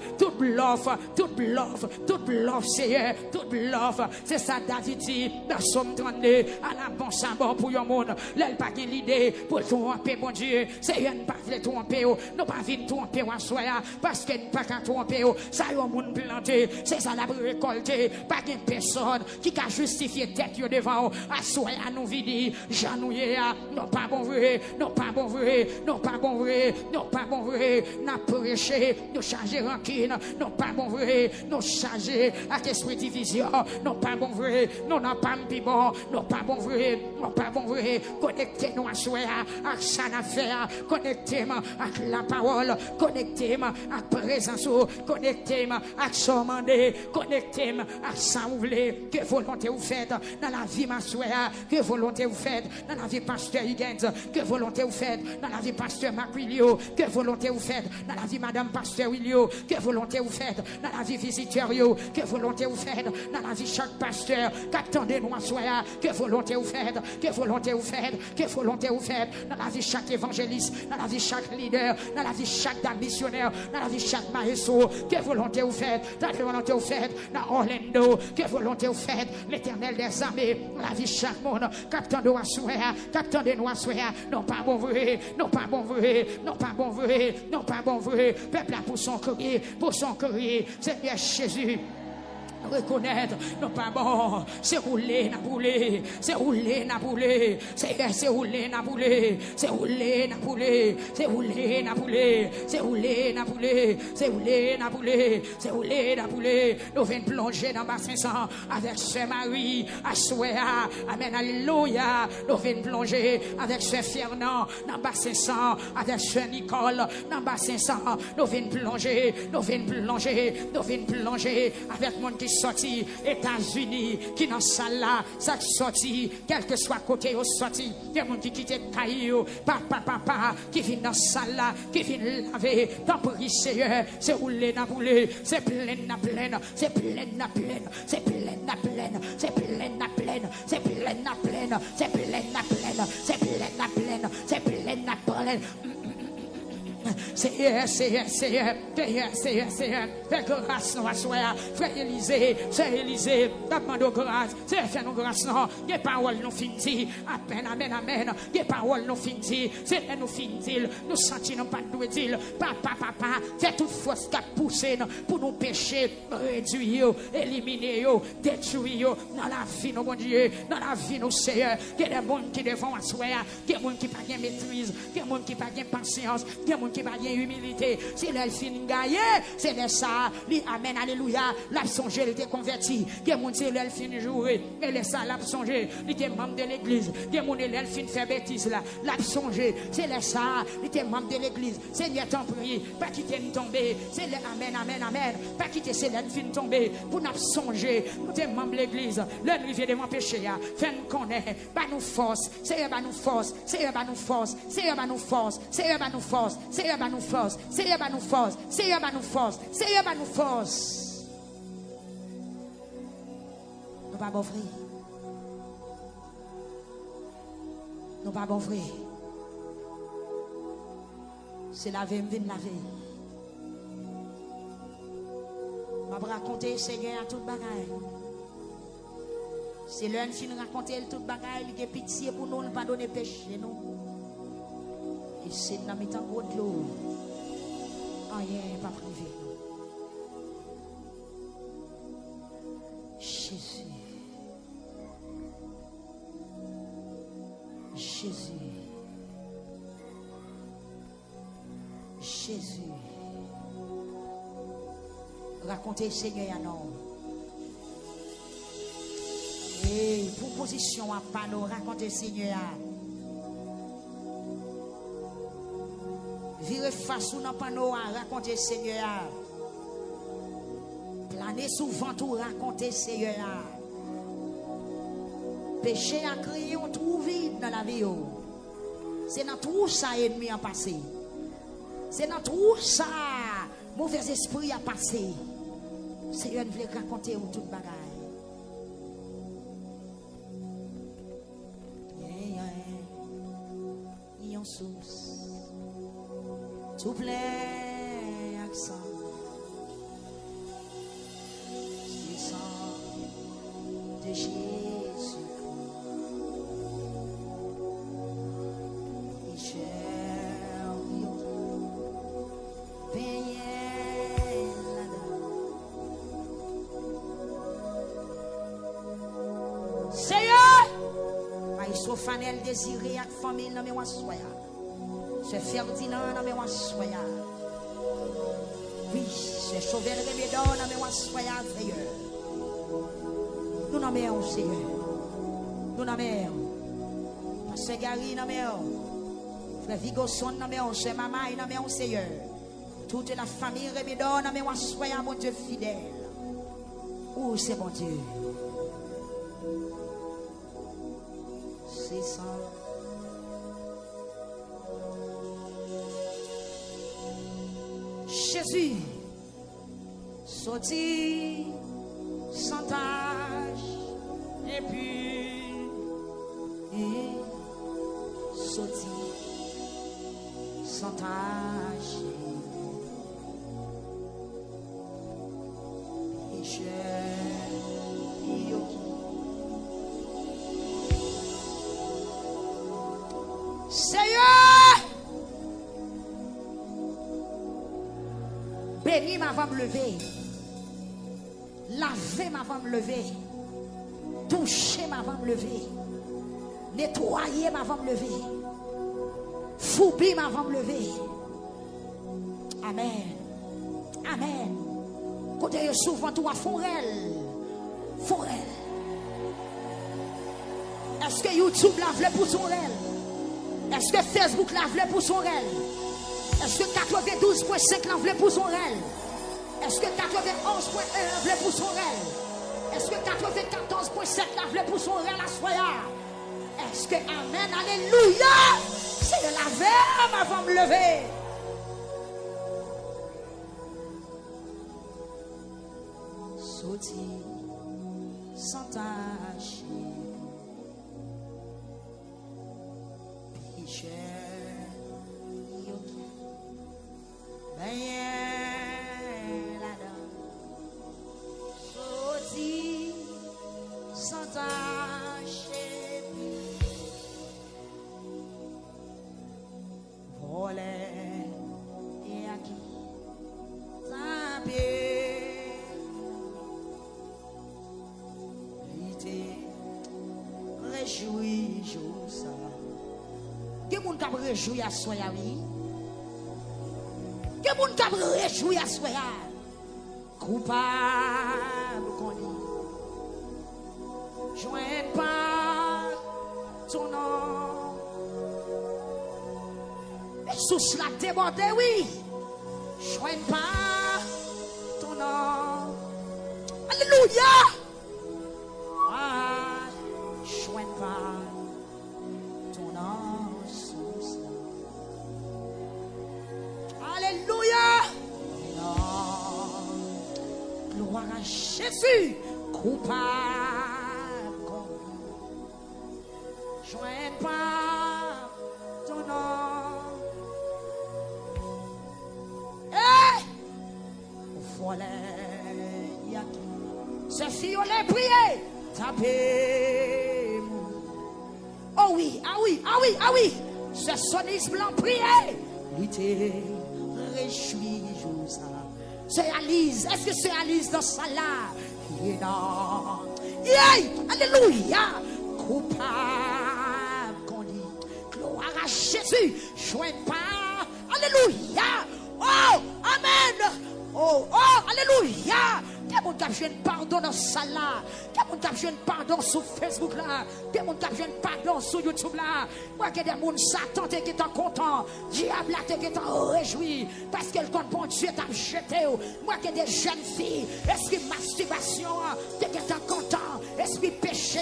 Seigneur, toute bluff. C'est ça, David dit, dans Somme 32, à la bon sabot pour le monde. L'elle pas l'idée pour tromper, bon Dieu. C'est une pas de tromper, nous pas venir tromper à soi, parce que nous pas qu'à tromper, ça y a un monde planté, c'est ça la récolté. Pas de personne qui a justifié tête devant, à soi, à nous vider, janouiller, non pas bon vrai, non pas bon vrai, non pas bon vrai, non pas bon vrai, n'a prêché, nous charger rancune, non pas bon vrai, nous charger à esprit division, non pas bon vrai, non n'a pas bon, non pas bon vrai, non pas bon vrai, connectez-nous à soi, à ça affaire, connectez-moi à la parole, connectez-moi à présence, connectez-moi à son mandé, connectez-moi à ça vous voulez, que volonté vous faites dans la vie ma soeur, que volonté vous faites dans la vie pasteur Higgins, que volonté vous faites dans la vie pasteur Maquilio, que volonté vous faites dans la vie Madame Pasteur Willio, que volonté vous faites dans la vie visiteur, que volonté vous faites dans la vie chaque pasteur, captain de nous soya, que volonté vous faites, que volonté vous faites, que volonté vous faites dans la vie chaque évangéliste, dans la vie chaque leader, dans la vie chaque missionnaire, dans la vie chaque maestro, que volonté vous faites, dans la volonté vous faites dans Orlando, que volonté vous faites, l'Éternel des armées, dans la vie chaque monde, captain de Wassoya, captain de Wassoya, non pas bon vrai, non pas bon vrai, non pas bon vrai, non pas bon vrai, peuple là pour son courrier, Seigneur Jésus. Reconnaître, non pas bon, c'est rouler, n'a boulé, c'est rouler, n'a boulé, c'est rouler, n'a boulé, c'est rouler, n'a boulé, c'est rouler, n'a boulé, c'est rouler, n'a boulé, c'est rouler, n'a boulé, c'est rouler, n'a boulé. Nous venons plonger dans bassin sang avec Sœur Marie, à Souéa, Amen, Alléluia. Nous venons plonger avec Sœur Fernand dans bassin sang, avec Sœur Nicole dans bassin sang. Nous venons plonger, nous venons plonger, nous venons plonger avec mon qui sorti États-Unis qui dans salle là ça sorti quel que soit côté au sorti il y a monde qui quitte caillou papa qui vient dans salle là qui vient laver dans pour Seigneur c'est rouler dans bouler c'est plein na pleine c'est plein na pleine c'est plein na pleine c'est plein na pleine c'est plein na pleine c'est plein na pleine c'est plein na pleine c'est plein na pleine. Seigneur, fais grâce nous à soi, frère Élisée, sœur Élisée, demande grâce, Seigneur, fais nous grâce nous, des paroles nous finissent, amen, des paroles nous finissent, Seigneur nous finissent, nous sentions pas de dire, papa, fais toute force qui a poussé pour nous pécher, réduire, éliminer, détruire dans la vie, nous, mon Dieu, dans la vie, nous, Seigneur, qu'il y a des gens qui devant à soi, qu'il y a des gens qui n'ont pas de maîtrise, qu'il y a des gens qui n'ont pas de patience, qu'il y a des gens qui n'ont pas de humilité, c'est leur fin gagné, c'est de ça, amen, alléluia, l'a songé, il était converti, il y a des gens qui leur fin jouer, et les ça, l'a songé, il était membre de l'église, il y a des gens qui leur fin faire bêtise, l'a songé, c'est les ça, il était membre de l'église, Seigneur t'en prie, pas quitter nous tomber, c'est les amen, pas quitter c'est leur fin tomber, pour nous songer, nous sommes membres de l'église, leur rivière de mon péché, fait nous connaître, pas nous force, c'est pas nous force, c'est pas nous force, c'est pas nous force, c'est pas nous force, c'est pas nous force, c'est pas nous force, c'est pas nous force, c'est pas nous force. Nous pas bon frère. Nous pas bon frère. C'est laver, me vient laver. Je vais raconter Seigneur à toute bagaille. C'est l'un qui nous raconte toute bagaille, il a pitié pour nous, ne pas donner péché nous. Et c'est dans mes temps de l'eau. Rien pas privé. Jésus. Jésus. Jésus. Racontez Seigneur à nous. Et proposition à panneau, racontez Seigneur. Virez face ou dans panneau, racontez Seigneur. Planer souvent tout, racontez Seigneur. Péché a créé un trou vide dans la vie. C'est dans tout ça ennemi a passé. C'est dans tout ça mauvais esprit a passé. Seigneur voulait raconter où toute bagaille. Y en source. Tout plein accent. C'est sang de Jésus. Et chériot payait là-dedans. Seigneur, il soit fanel désiré avec famille dans mes soya. Se Ferdinand dans mes soya. Oui, se Chauvel Remédor dans mes soya, Seigneur. Nous n'aimons Seigneur. Nous n'aimons. Pasteur Gary n'aimons. Frère Vigosson n'aimons. Sœur Mamaï n'aimons Seigneur. Toute la famille Remédor dans mes soya, mon Dieu fidèle. Où c'est mon Dieu? C'est ça. Jésus, sorti sans tache et puis sorti sans tache. Seigneur, bénis m'avant me lever, laver m'avant me lever, toucher m'avant me lever, nettoyer m'avant me lever, foubi m'avant me lever. Amen. Amen. Côté souvent toi forel. Est-ce que YouTube l'a voulu pour son réel? Est-ce que Facebook l'a voulu pour son réel? Est-ce que 92.5 l'a voulu pour son réel? Est-ce que 91.1 l'a voulu pour son réel? Est-ce que 94.7 l'a voulu pour son réel à soir? Est-ce que Amen, Alléluia, c'est de la verre avant de me lever? Sauti sans tâche, pécheur, ben là-dedans, sauti sans tâche, voler et à qui taper. Réjouis, jour ça. Qui moun k'ap réjoui à soya oui? Qui moun k'ap réjoui à soya? Coupable qu'on dit. Joint pas ton nom. Et sous cela débordé oui. Joint pas ton nom. Alléluia. Ton nom sous cela. Alléluia. Gloire à Jésus. Coupable qu'on joigne pas ton nom. Eh, voilà, y a qui? C'est fiolet prier, taper. Oh oui, ah oui, ah oui, ah oui. Ce sonis blanc prier. Lutter, réjouis, joue ça. C'est Alice. Est-ce que c'est Alice dans ça là? Yeah. Alléluia. Coupable qu'on dit. Gloire à Jésus. Joigne pas. Alléluia. Oh, amen. Oh, alléluia. Quel monde qui a besoin de pardon dans ça là? Quel monde qui a besoin de pardon sur Facebook là? Quel monde qui a besoin de pardon sur YouTube là? Moi qui des gens Satan qui est content, diable qui est réjoui parce qu'elle compte pour Dieu t'a jeté. Moi qui des jeunes filles, esprit masturbation, qui est content, esprit péché,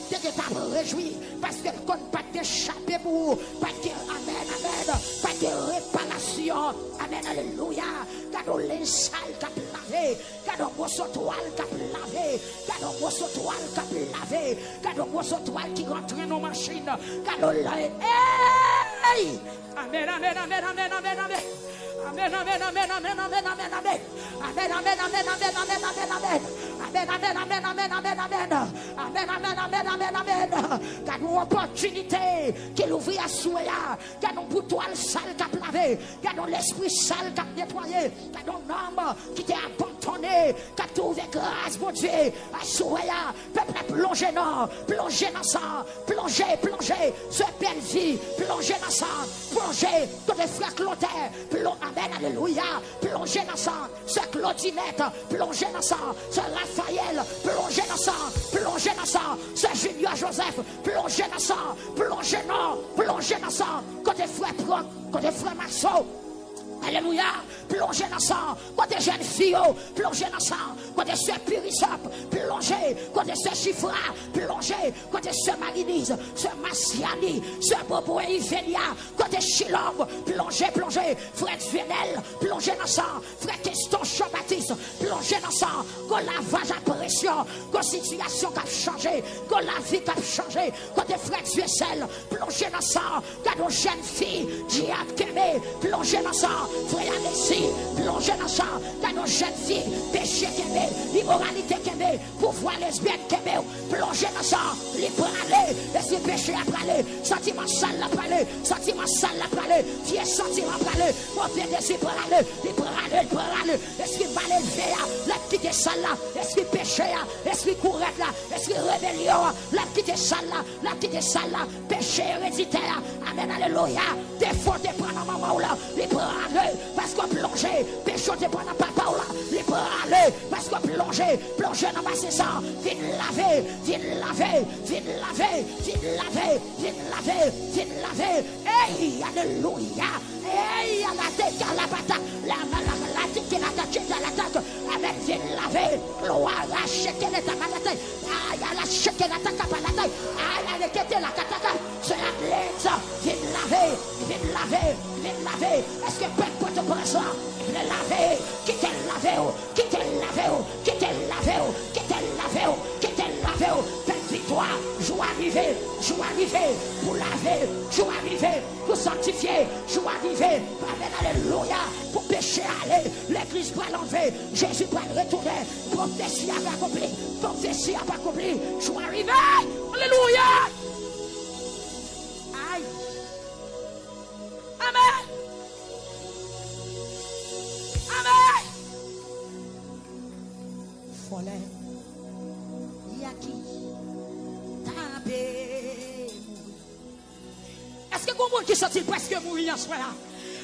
qui est réjoui parce qu'elle compte pas d'échapper pour pas de amen, amen, pas de réparation, amen, alléluia. Quand les sales qui lavé, quand on toile qui a lavé, quand on toile qui a lavé, quand on toile qui rentre dans nos machines, quand on l'a. Hey! Amen, amen, amen, amen, amen, amen. Amen, amen, amen, amen, amen, amen, amen. Amen, amen, amen, amen, amen, amen, amen. Amen, amen, amen, amen, amen, amen. Amen, amen, amen, amen, amen. Quand nous opportunité qu'il ouvre à soya, quand nous boutoiles sales qui a lavé, quand nous l'esprit sale qui a nettoyé, quand nous l'homme qui t'est abandonné, quand tu ouvres grâce, mon Dieu, à soya, peuple plongé dans sang, plongé, ce belle vie, plongé dans sang, plongé, tous les frères Clotaire, amen, alléluia, plongé dans sang, ce Claudinette, plongé dans sang, ce Raphaël, plongé dans sang, ce Junior Joseph, plongé dans sang, plongé dans sang, côté frère Proc, côté frère Marceau, Alléluia. Plongez dans sang. Côté jeune fille, plongez dans sang. Côté ce Pirisop, plongez. Côté ce Chifra, plongez. Côté ce Marinise, ce Massiani, ce Bobo et Ivenia. Côté Chilombe, plongez, plongez. Frère Venel, plongez dans sang. Frère Keston Jean-Baptiste, plongez dans sang. Go lavage à pression. Go situation qui a changé. Go la vie qui a changé. Côté frère Duessel, plongez dans sang. Quand jeune fille, diable qu'aimé, plongez dans sang. Frère Alessi, plongez dans sang. Quand nos jeunes filles, péché qu'aimé, immoralité qu'aimé, pouvoir lesbienne qu'aimé, plongez dans sang. Libre aller, laissez péché à praler, sentiment sale à praler, sentiment sale à praler, vieux sentiment à praler, mauvais désir pour aller, libre aller, esprit mal élevé, la quitter sale là, esprit péché, esprit courette là, esprit rébellion, la quitter sale là, la quitter sale là, péché héréditaire, amen, alléluia, défaut de prendre maman là, libre aller, parce qu'on plongé, péché de prendre papa là, libre aller, parce qu'on plongé dans ma saison, viens laver, hey, alléluia, hey, à la tête, à la bataille, la tête, à l'attaque, amen, viens laver, gloire, la checker les tabalatay, aïe, la checker l'attaque à la taille, aïe, la quête, la cataka, c'est la clé, viens laver, est-ce que peut te prendre ça, viens laver, qui t'est lavé, faites victoire, joie arriver, pour laver, joie arriver, pour sanctifier, joie arriver, amen, alléluia, pour pécher aller, l'église va l'enlever, Jésus va le retourner, prophétie a pas accompli, joie arriver, alléluia, aïe, amen, amen, folle. Est-ce que vous qui sont-ils presque mourir en soi là?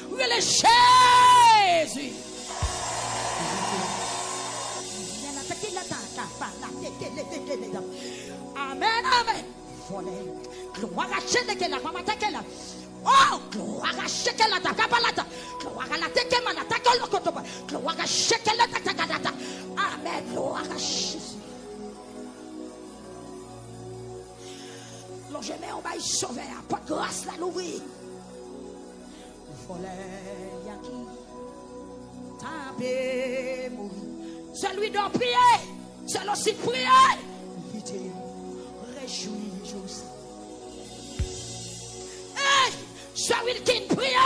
Oui, le Jésus. Amen, amen. Gloire à Jésus, la maman t'aquelle. Oh, gloire à Jésus, la tacabalata. Gloire à la tequema, la tacolocotoba. Gloire à Jésus, la tacadata. Amen, gloire à Jésus. Je mets en bas sauver, pas de grâce là l'ouvrir. Celui doit prier, c'est aussi prier. Réjouis-vous. Hey, celui qui prie,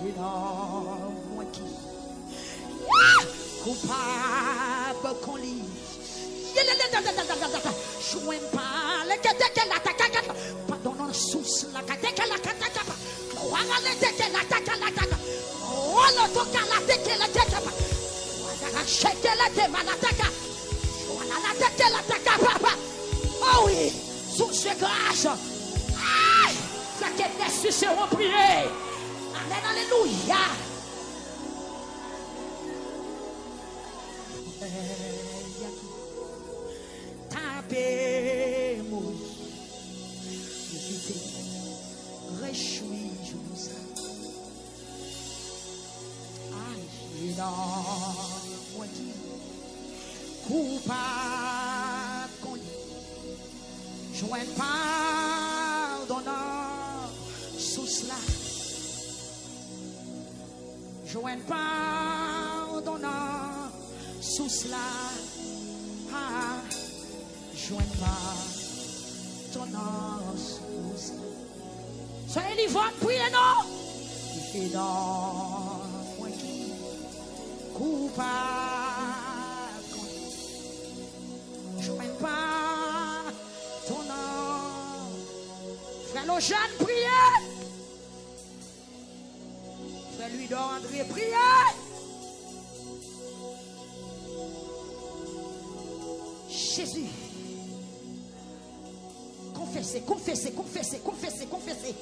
il est dans moi qui coupable qu'on lit. Joins pas les pardon, sous la cataka la cataka. Voilà les teke la taka la taka. Voilà toka la teke la taka. Voilà cheke la tema la taka. Voilà la teke la taka papa. Oh oui, sous ces grâces. Aïe, ça qui est nécessaire en prier. Amen, alléluia. Tapez, mourir. Réjouis-vous. Aïe, dans moi qui coupable qu'on dit, joint pardonnant sous cela, joint pardonnant sous cela, joint pardonnant sous cela. Soyez livrés, priez non. Et dans moi qui coupable, je ne mets pas ton nom. Frère Lojane, priez. Frère Louis André, priez. Jésus. Confessez, confessez, confessez, confessez, confessez.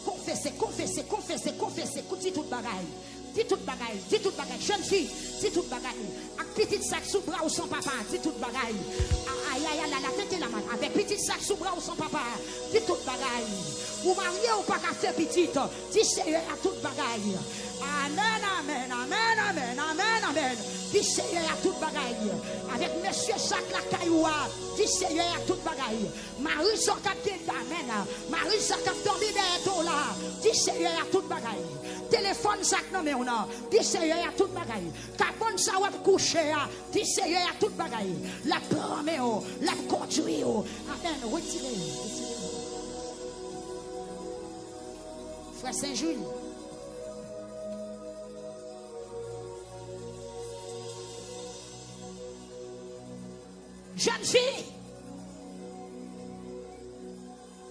Confessez, confessez, confessez, confessez, confessez, toute bagaille. dis tout bagaille, dis tout bagaille. Jeune fille, dis tout bagaille. Avec petit sac sous bras ou son papa, dis tout bagaille. Aïe, aïe, aïe, la tête est la main. Avec petit sac sous bras ou son papa, dis tout bagaille. Ou marié ou pas qu'à faire petite, dis Seigneur à toute bagaille. Amen, amen, amen, amen, amen, amen. Dis Seigneur à toute bagaille. Avec monsieur sac la cailloua, dis Seigneur à toute bagaille. Marie sans cap amen. Marie sans cap dormi derrière là, dis Seigneur à toute bagaille. Téléphone sac non mais on a, dis Seigneur à toute bagaille. Cabane ça va coucher, dis Seigneur à toute bagaille. La promets, la conduit, amen. Retirez. Frère Saint-Jules.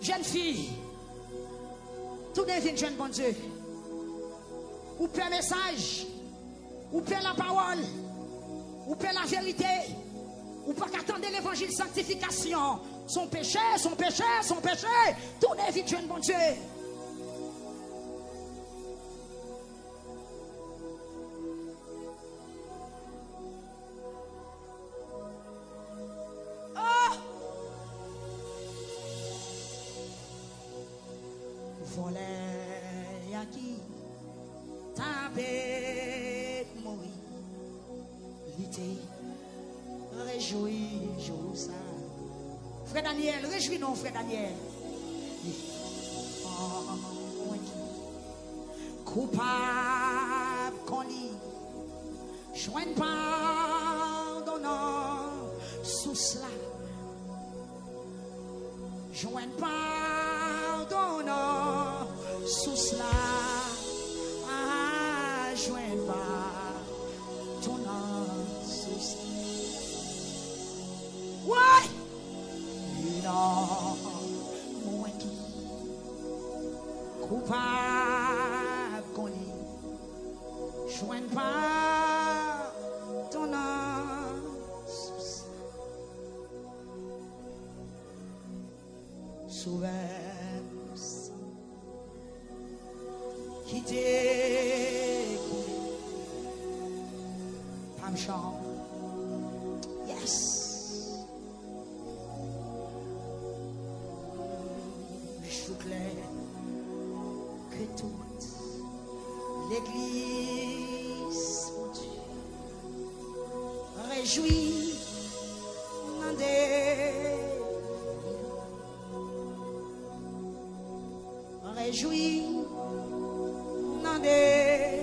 Jeune fille, tout devient jeune bon Dieu. Ou perd message, ou perd la parole, ou perd la vérité, ou pas qu'attendre l'évangile sanctification. Son péché, tout devient jeune bon Dieu. Voler à qui t'avais mourir, l'été réjouis, jour ça. Frère Daniel, réjouis-nous, frère Daniel. Coupable qu'on lit, joigne pardonnant sous cela, joigne pardonnant sous cela, joigne pardonnant sous cela. Ouais, non, moi qui coupable qu'on lit, joigne pardonnant sous cela. Souverain qui t'écoute, pas me chante, yes. Je vous claire que toute l'église, mon Dieu, réjouit dans des réjouis dans des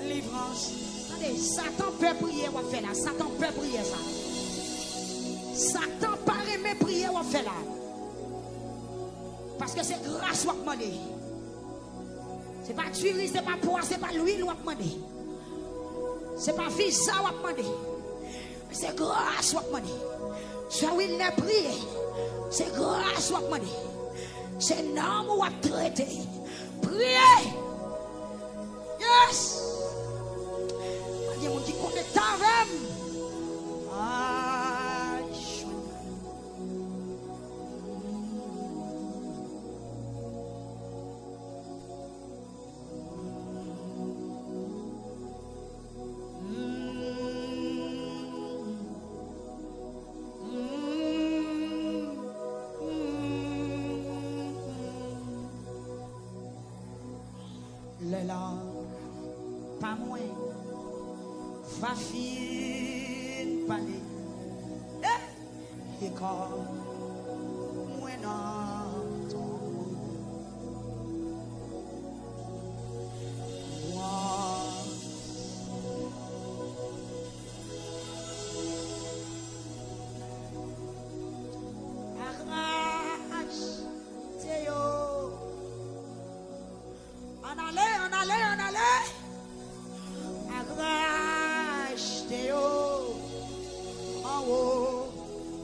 livrances. Attendez, Satan peut prier, on fait là. Satan peut prier ça. Satan pas aimer prier, on fait là. Parce que c'est grâce qu'on demande. C'est pas tuerie, c'est pas poids, c'est pas l'huile qu'on demande. C'est pas visa qu'on demande. C'est grâce qu'on demande. Ça oui, il n'a prié. C'est grâce qu'on demande. C'est non ou à traiter. Priez. Yes. Il y a des gens qui connectent avec. Le langue, pas moins, va fin parler. Et comme moi dans ton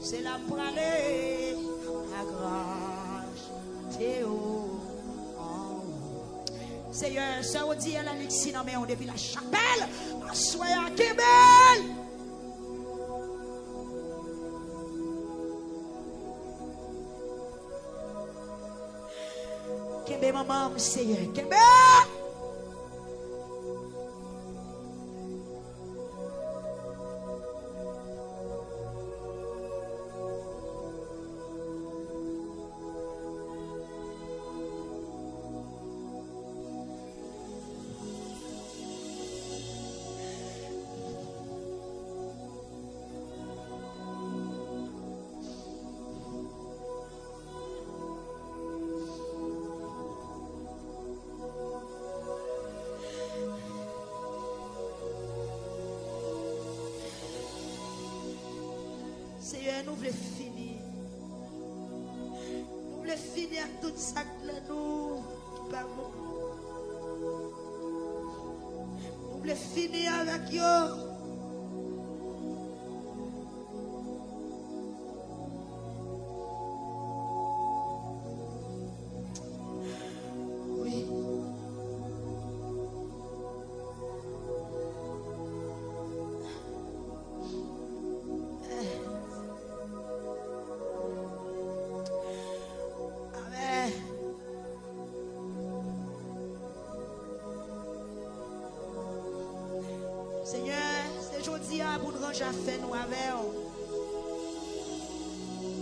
c'est la pralée à grâce Théo. Seigneur, ça vous dit à la Lixi, non mais on depuis la chapelle, soyez à Kébel. Kébel maman, Seigneur, Kébel. Seigneur, nous voulons finir. Nous voulons finir tout ça que nous qui pas bon. Nous voulons finir avec eux. Seigneur, c'est aujourd'hui pour nous ranger à faire nous avec.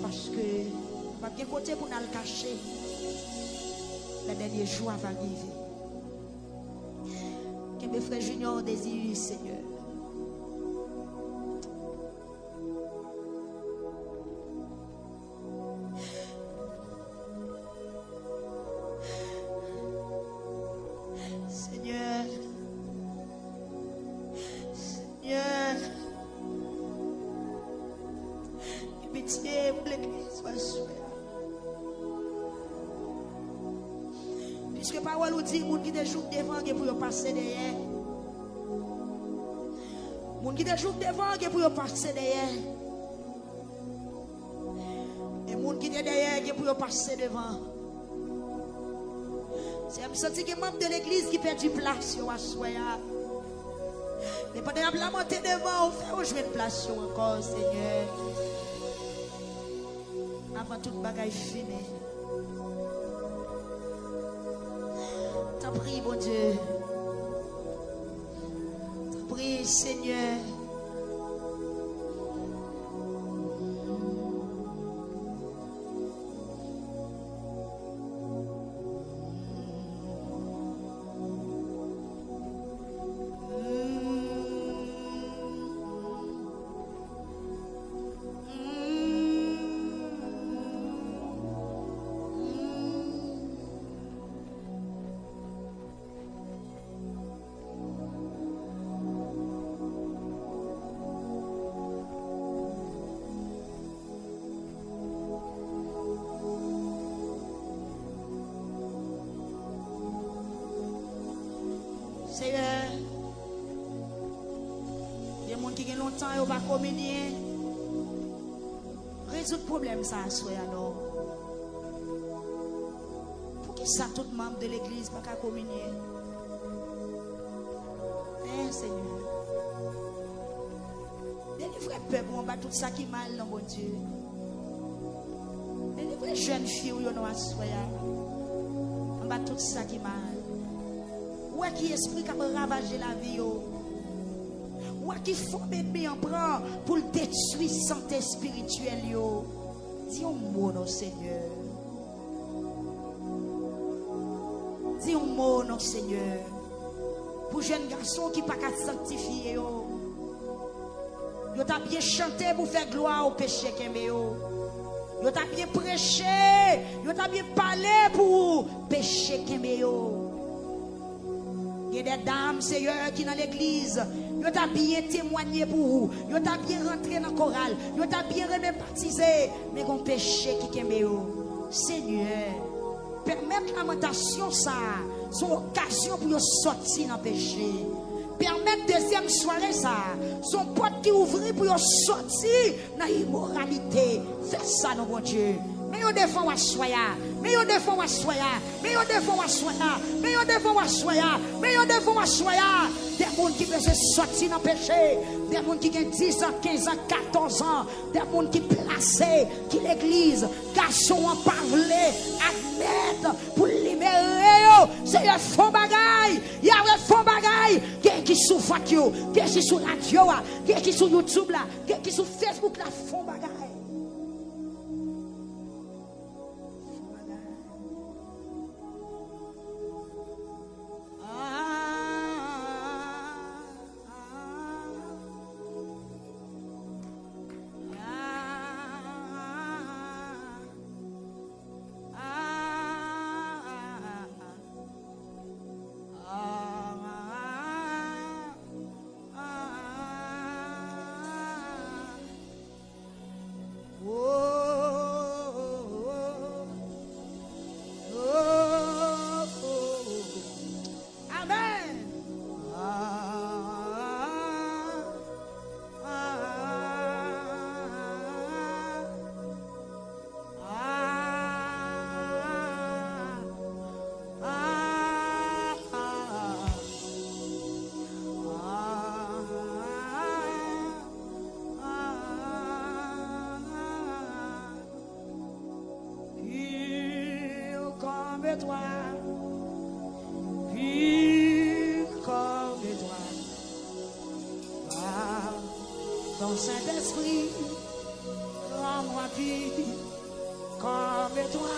Parce que nous n'avons pas côté pour nous le cacher. Le dernier jour va arriver. Que mes frères juniors désirent, Seigneur. Puisque parole nous dit, moun qui te joue devant pour passer derrière. Moun qui te joue devant pour passer derrière. Et moun qui te derrière pour passer devant. C'est me senti que membre de l'église qui perd du place yo assoya. Mais pendant la montée devant, on fait jouer de place encore, Seigneur. Avant toute bagaille finie. T'en prie, bon Dieu. T'en prie, Seigneur. Seigneur, il y a des gens qui ont longtemps et pas communier. Résoudre le problème, ça, soit alors. Pour que ça, tout membre de l'église pas qu'à communier. Seigneur. Délivrez le peuple, on bat tout ça qui est mal, non, mon Dieu. Délivrez les jeunes filles, on va on bat tout ça qui est mal. Où est qui esprit qui a ravagé la vie? Où est qui forme ennemi en prend pour détruire santé spirituelle? Dis un mot, non, Seigneur. Dis un mot, non, Seigneur. Pour jeunes garçons qui ne sont pas sanctifiés. Ils ont bien chanté pour faire gloire au péché qu'ils ont. Ils ont bien prêché. Ils ont bien parlé pour péché qu'ils ont. Il y a des dames, Seigneur, qui dans l'église, ils ont bien témoigné pour vous, ils ont bien rentré dans le choral, ils ont bien baptisé, mais ils ont péché qui est Seigneur, permettre la lamentation, ça, son occasion pour sortir dans le péché. Permettre deuxième soirée, ça, son porte qui ouvre pour sortir dans l'immoralité. Fais ça, non, mon Dieu. Mais on défend à soya, mais on défend à soya, mais on défend à soya, mais on défend à soya, mais on défend à soya. Des gens qui veulent sortir dans le péché, des gens qui ont 10 ans, 15 ans, 14 ans, des gens qui placent, qui l'église, garçons en parler, admettre pour libérer. C'est un faux bagaille, il y a un faux bagaille, qui sont sur radio, qui sont sur radio, qui sont sur YouTube, qui sont sur Facebook, la faux bagaille. toi, pur comme toi. Par ton Saint-Esprit, rends-moi pur comme toi.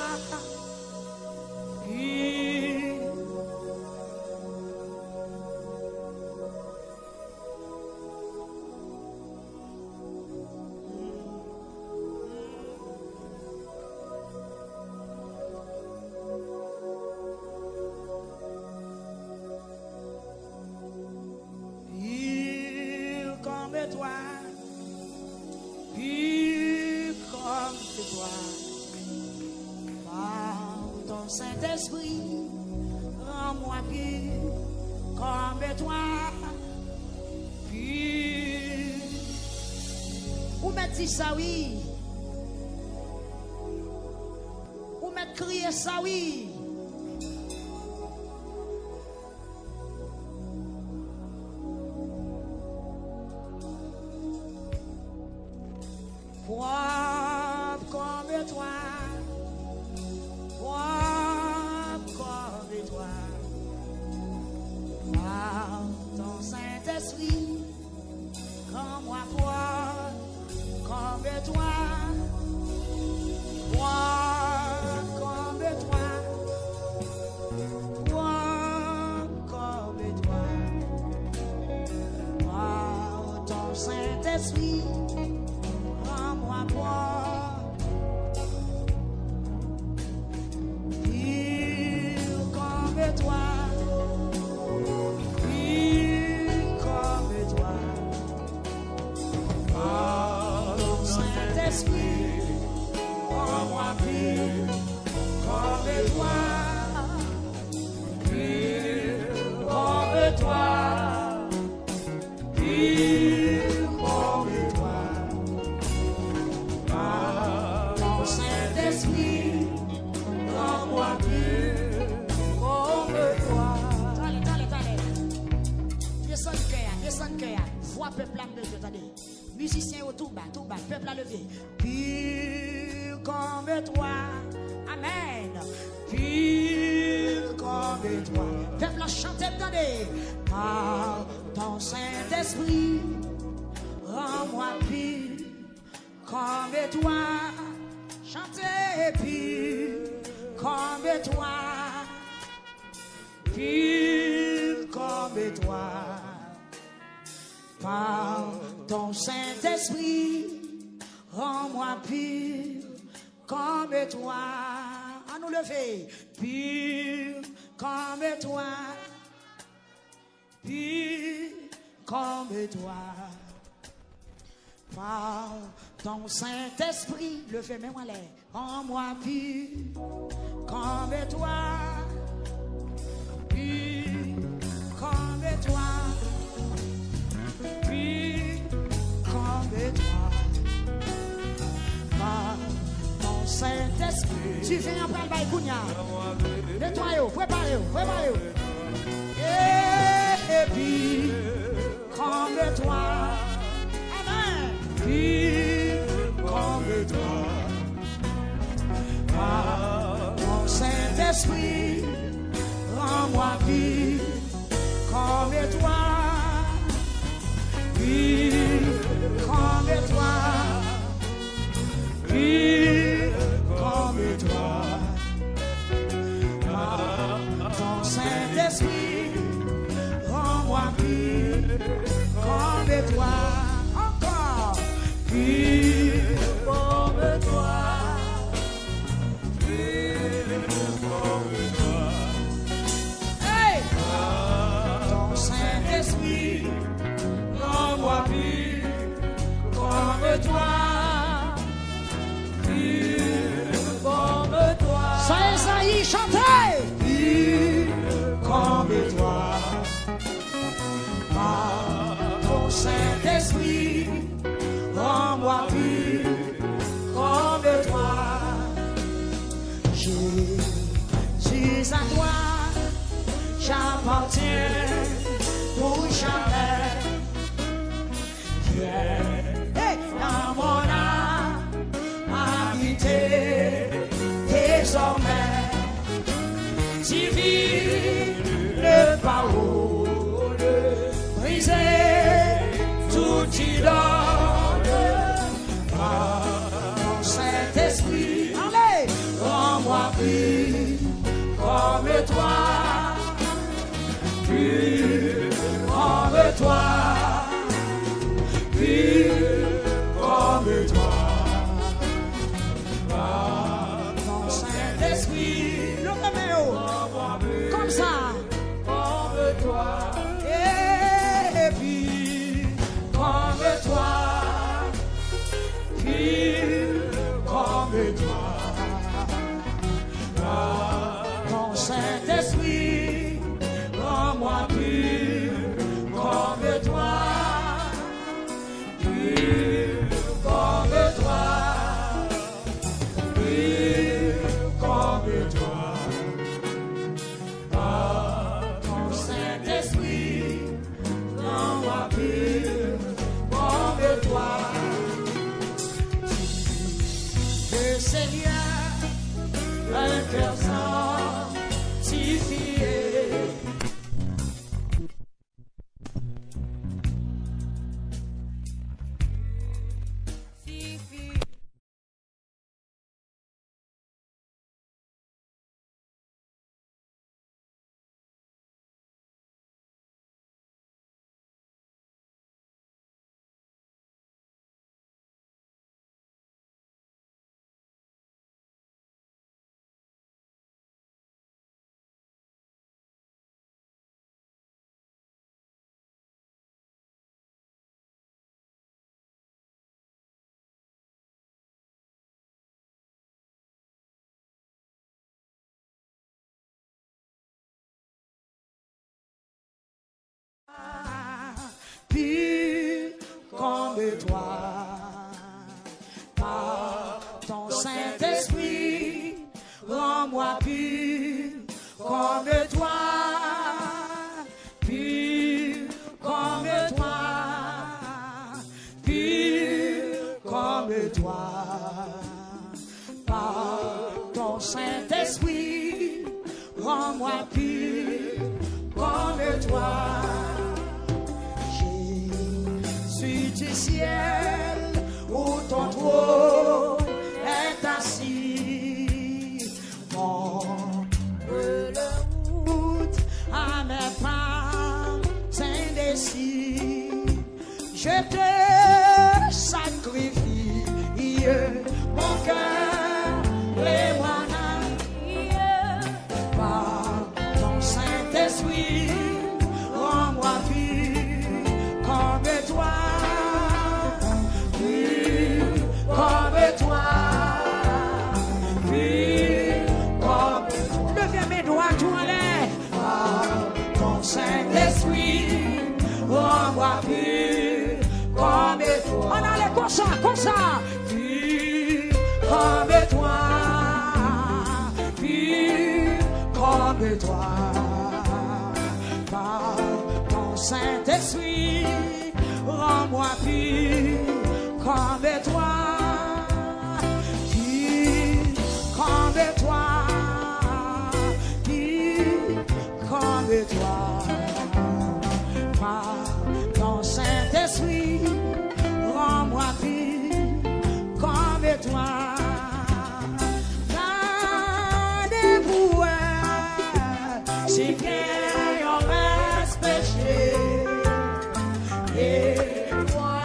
Toi, pur comme toi, par ton Saint-Esprit, rends-moi pur comme toi, pur. Où mettre dit ça, oui? Où mettre crier ça, oui? Propre comme toi, propre comme toi, par ton Saint-Esprit, rends-moi propre comme toi, propre comme toi, propre comme toi, par ton Saint-Esprit. Rends-moi propre, pur comme toi, pur comme toi, par ton Saint-Esprit, rends-moi pur comme toi, pur comme toi, pur comme toi. Saint-Esprit, rends-moi pur comme toi. Allez. Descends le cœur. Vois peuple à lever, attendez. Musiciens au tout bas, peuple à lever. Pur comme toi. Amen. Pur comme toi. Peuple à chanter, attendez. Par ton Saint-Esprit, rends-moi pur comme toi. Chantez pur comme toi, pur comme toi, par ton Saint-Esprit, rends-moi pur comme toi. À nous lever, pur comme toi, pur comme toi. Par ton Saint-Esprit, levez-moi en l'air, rends-moi pur comme toi, pur comme toi, pur comme toi. Par ton Saint-Esprit, tu viens en parler avec Kounia. Nettoyez-vous, préparez-vous. Et puis, comme toi. Pur comme toi, par ton Saint-Esprit, rends-moi pur comme toi, pur comme toi, pur comme toi, par ton Saint-Esprit, rends-moi pur comme toi. Pur comme toi, pur comme toi. Hey! Ton Saint-Esprit, rends-moi pur comme toi, pur comme toi. Ça y est, chantez! Pur comme toi, par ton Saint-Esprit. Rends-moi pur comme toi. Jésus, à toi, j'appartiens pour jamais. Viens dans mon âme, habiter désormais. paroles, briser tout idole. Mon Saint-Esprit, allez, rends-moi pur comme toi, pur comme toi, pur comme toi. Mon Saint-Esprit, le reméo, comme ça, comme toi, et puis comme toi, pur comme toi. Mon Saint-Esprit, rends-moi pur comme toi, pur comme toi, pur comme toi. Mon Saint-Esprit, rends-moi pur comme toi. Le Seigneur, un cœur sanctifié. Pur comme toi, par ton Saint-Esprit, rends-moi pur comme toi, pur comme toi, pur comme toi, par ton Saint-Esprit, rends-moi pur comme toi. Du ciel où ton trône est assis, montre le route à mes pas indécis. Je te sacrifie mon cœur, les moines, par ton Saint-Esprit, rends-moi pur comme toi. Comme toi, puis comme toi. Levez mes doigts tout en l'air. Ton Saint-Esprit, rends-moi pur comme toi. On allait comme ça, comme ça. Puis comme toi, puis comme toi. Par ton Saint-Esprit, rends-moi pur comme toi. Comme toi, comme toi, par ton Saint-Esprit, rends-moi pur comme toi. Gardez-vous, si bien on reste péché, et toi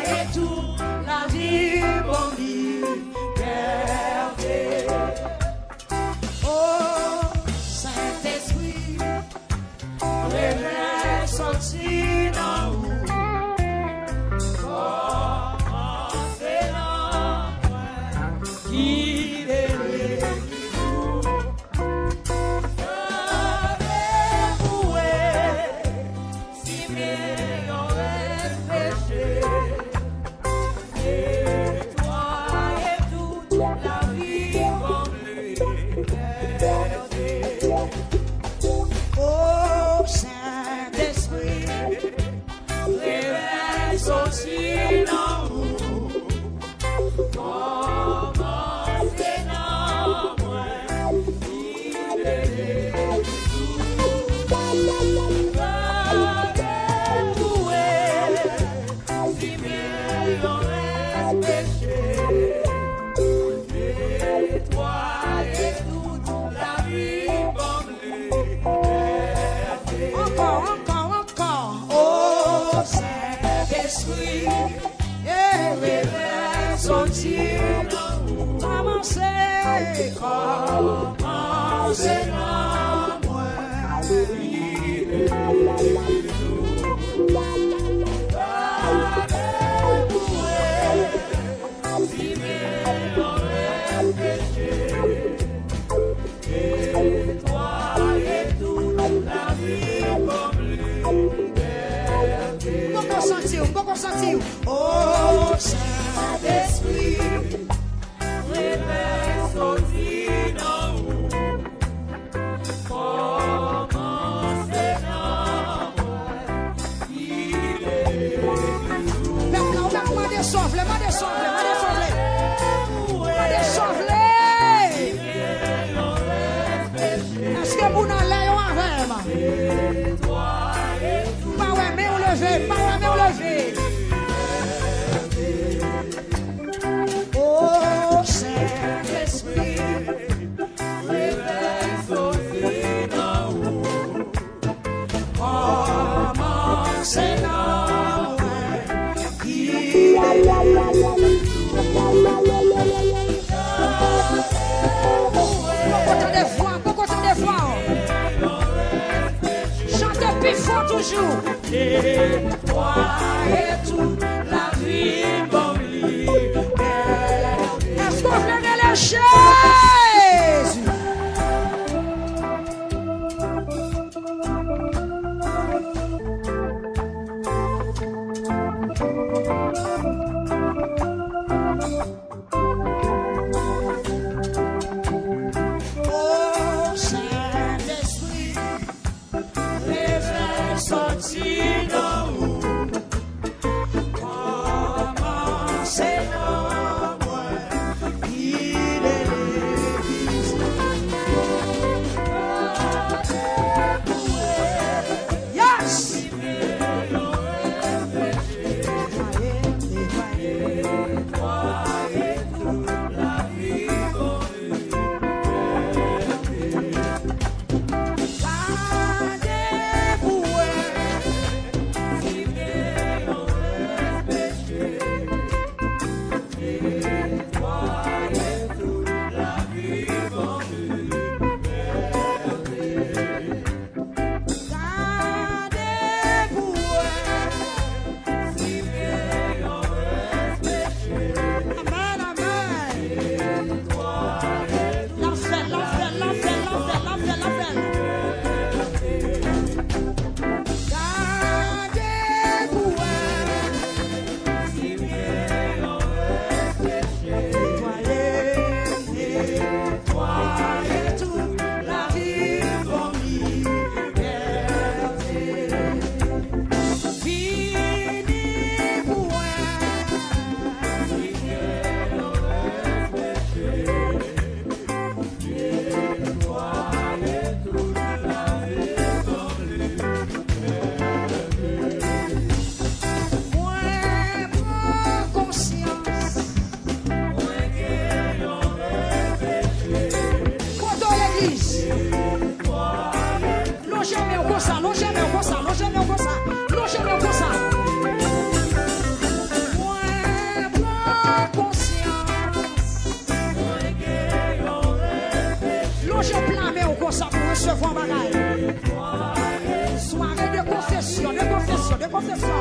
et tout la vie. Oh, Saint-Esprit, réveille son dîner. Commencez dans moi, il est tout. Maintenant, on va descendre, est-ce que vous n'en l'avez avec moi? Pas ouais, mais on levé, pas ouais, mais on levé. Oh, Saint-Esprit, réveille son dîner. Commencez dans moi, il est toujours. Et toi et toute la vie, mon libère. Est-ce qu'on fait les Jésus? Oh, Saint-Esprit, réveille sorti dans nous. Commencez dans moi, il est l'église. Yes! Soirée de confession, de confession, de confession.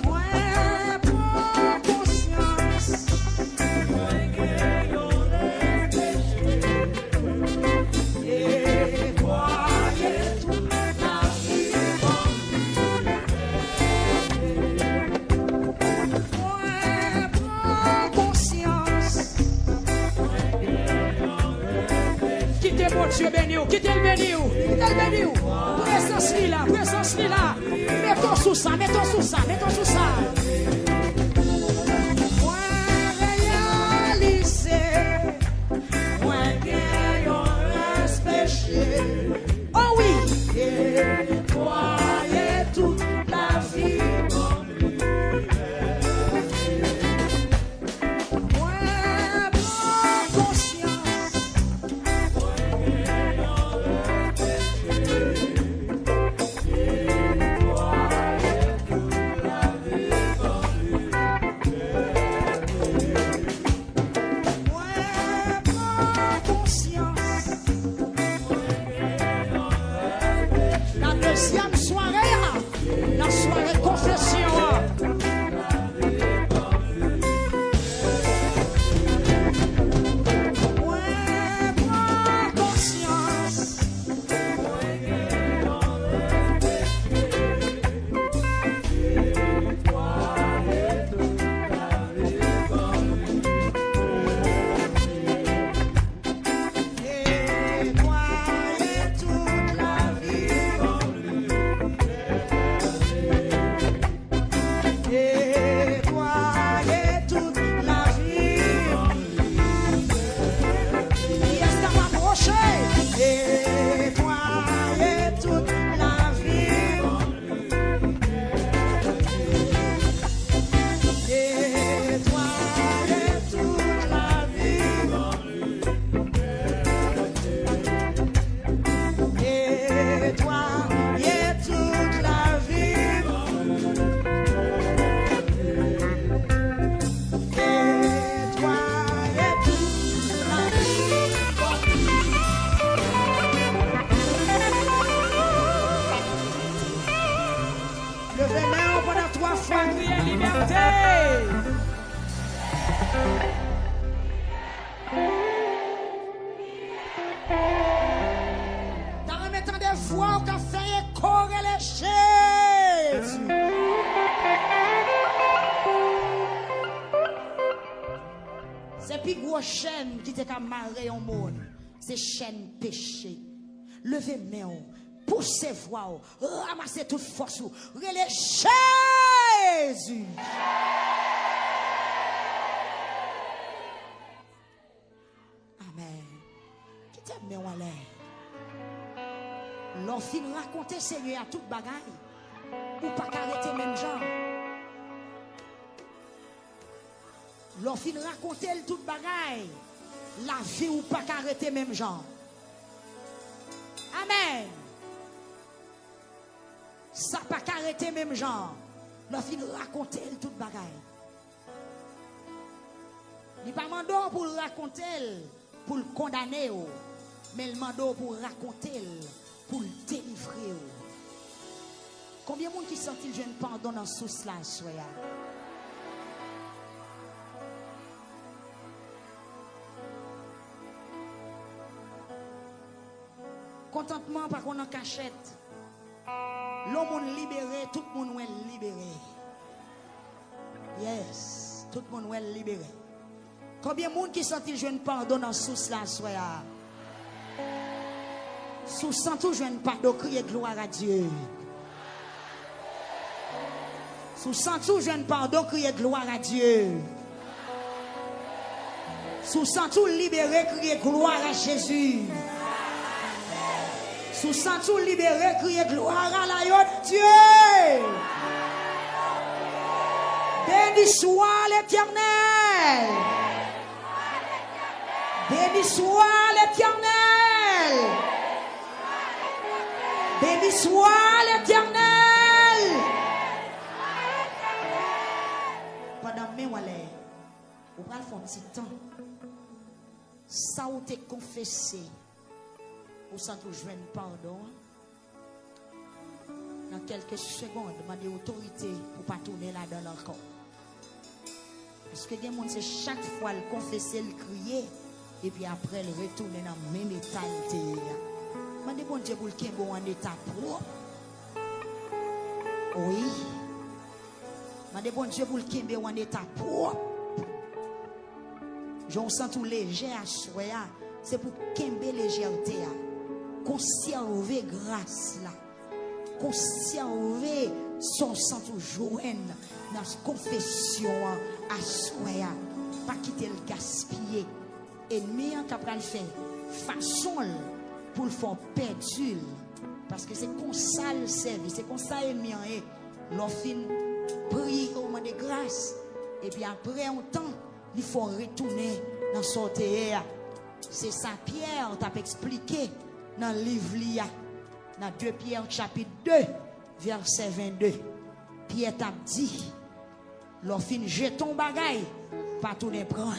Ouais, prends conscience. Et voyez toute la vie. Ouais, prends conscience. Dieu béni, quittez le béni, présence là, mettons sous ça, mettons sous ça. Moi réaliser, moi gagnons un péché. Oh oui, et voyez toute la vie. gros chaîne qui te marré au monde, c'est chaîne péché. Levez main, poussez voix, ramassez toute force, relève Jésus. Amen. Qui t'aime bien en l'air? L'enfin raconter Seigneur à toute bagaille, ou pas qu'arrêter même gens. L'enfin raconter toute bagaille, la vie ou pas qu'arrêter même gens. Amen. Ça pas qu'arrêter même gens. L'enfin raconter toute bagaille. Il n'est pas mandé pour le raconter, pour le condamner, mais il mandé pour raconter, pour le délivrer. Combien de monde qui sentit le jeune pardon dans sous cela, soya? Contentement par qu'on en cachette. L'homme libéré, tout le monde est libéré. Yes, tout le monde est libéré. Combien de monde qui sentit le jeune pardon dans sous cela, soya? Sous sans tout jeune pardon, crier gloire à Dieu. Sous sans tout jeune pardon, crier gloire à Dieu. Sous sans tout libéré, crier gloire à Jésus. Sous sans tout libéré, crier gloire à l'agneau de Dieu. Béni soit l'Éternel. Béni soit l'Éternel. Béni soit l'Éternel. Pendant mes walais, vous prenez un petit temps. Ça ou t'es confessé. Ou sans tout jouer pardon. Dans quelques secondes, demandez autorité pour ne pas tourner là dans leur corps. Parce que les gens, c'est chaque fois le confesser, le crier, et puis après le retourner dans le même état. Demandez bon Dieu pour le Kimbo en état propre. Oui. Demandez bon Dieu pour le Kimbo en état propre. Je sens tout léger à soi. C'est pour Kimbo légèreté. Conserver grâce là. Conserver son sang toujours dans la confession à soi. Pas quitter le gaspiller. Ennemi en capable faire façon pour le faire perdu. Parce que c'est comme ça le service. C'est comme ça ennemi en est. L'offre prie au moment de grâce. Et puis après un temps, il faut retourner dans son terre. C'est ça Pierre t'a expliqué dans le livre dans 2 Pierre chapitre 2 verset 22. Pierre t'a dit l'offre jette ton bagaille pas tourner prendre.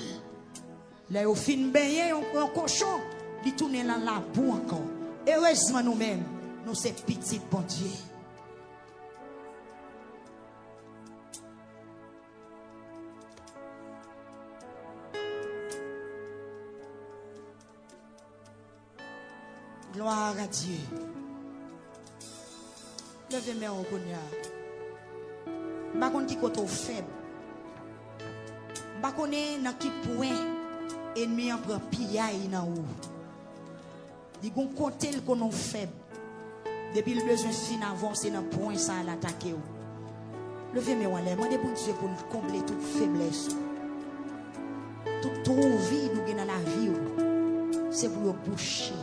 Là au fin baigner un cochon, il tourne dans la boue encore. Heureusement nous-mêmes, nous c'est petit bon Dieu. Gloire à Dieu. Levez-moi au Konya. Je ne sais pas qui est faible. Je ne sais pas qui point ennemi en prend pillaille dans ou. Il y a un côté qu'on est faible. Depuis le besoin de fin avancer dans le point ça à l'attaquer. Levez-moi en l'air. Je demande Dieu pour combler toute faiblesse. Toute vie nous dans la vie. C'est pour le boucher.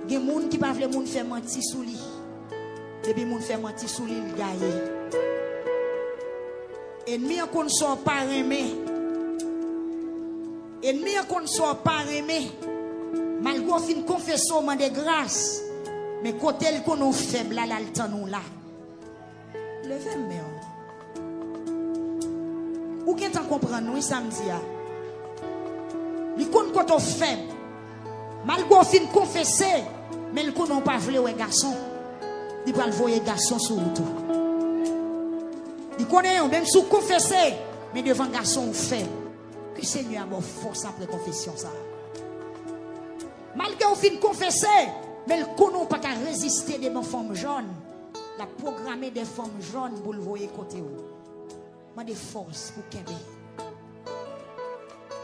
Il y a des gens qui ne veulent pas faire mentir sous lui. Depuis que les gens font mentir sous lui, ils gagnent. Ennemi qu'on ne soit pas aimé. Ennemi qu'on ne soit pas aimé. Malgré une confession de grâce. Mais côté qu'on est faible, là, le temps nous là. Levez-moi. Ou qui t'en comprend nous samedi? Il qu'on est faible. Malgré une confesser. Mais le qu'on pas voulu un garçon. Il va le voir garçon sur tout. Il connaît même sous confesser. Mais devant garçon on fait. Que Seigneur a bon force après confession ça. Malgré au fin confesser. Mais le qu'on pas qu'à résister des femmes jaunes. La programmer des femmes jaunes pour le voir côté où. Moi des forces pour Kembe.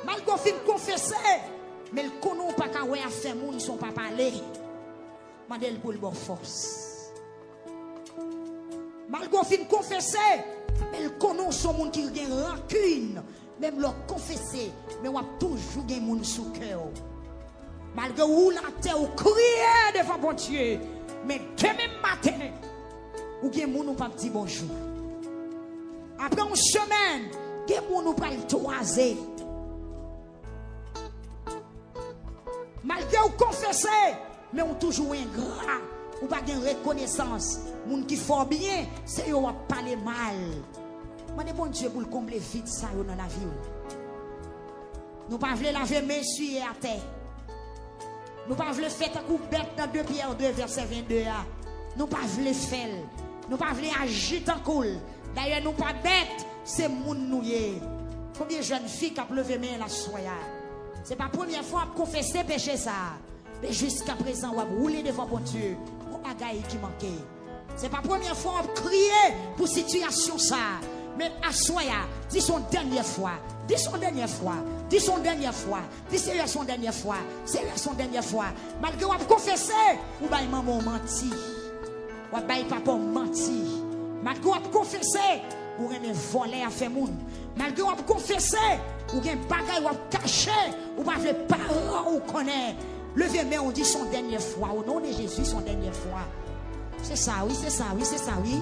Malgré fin confesser, mais le connaît pas qu'à ouais à faire moun son pas parler. Mandel pour le bon force. Malgré fin confesser, mais le connaît son moun qui gen rancune, même leur confesser, mais on a toujours gen moun sous cœur. Malgré où la terre ou crier devant bon Dieu, mais demain matin, ou gen moun ou pas dire bonjour. Après une semaine, gen moun ou pas le toiser. Malgré ou confesser, mais on toujours ingrat, ou pas de reconnaissance. Moun qui font bien, c'est yo a parler mal. Mande bon Dieu pour le combler vite ça dans la vie. Nous pas voulons laver mes essuyer à terre. Nous pas voulons faire un coup bête dans 2 Pierre 2 verset 22. Nous pas voulons faire. Nous pas voulons agir en cool. D'ailleurs nous pas bête, c'est moun nous yé. Combien de jeunes filles qui ont levé main la soya? C'est pas la première fois à confesser péché ça. Mais jusqu'à présent, on a roulé devant mon Dieu. On a gagné qui manquait. C'est pas la première fois à crier pour situation ça. Mais à soya, dis son dernière fois. Dis son dernière fois. Dis son dernière fois. Dis c'est son dernière fois. C'est son dernière fois. Malgré on a confessé, ou bah maman menti. Ou bah papa menti. Malgré on a confessé, ou remet voler à faire moun. Malgré on a confessé, ou gen bagay ou a caché, ou pas les parents ou connaît. Levez main, on dit son dernière fois. Au nom de Jésus, son dernière fois. C'est ça, oui, c'est ça, oui, c'est ça, oui.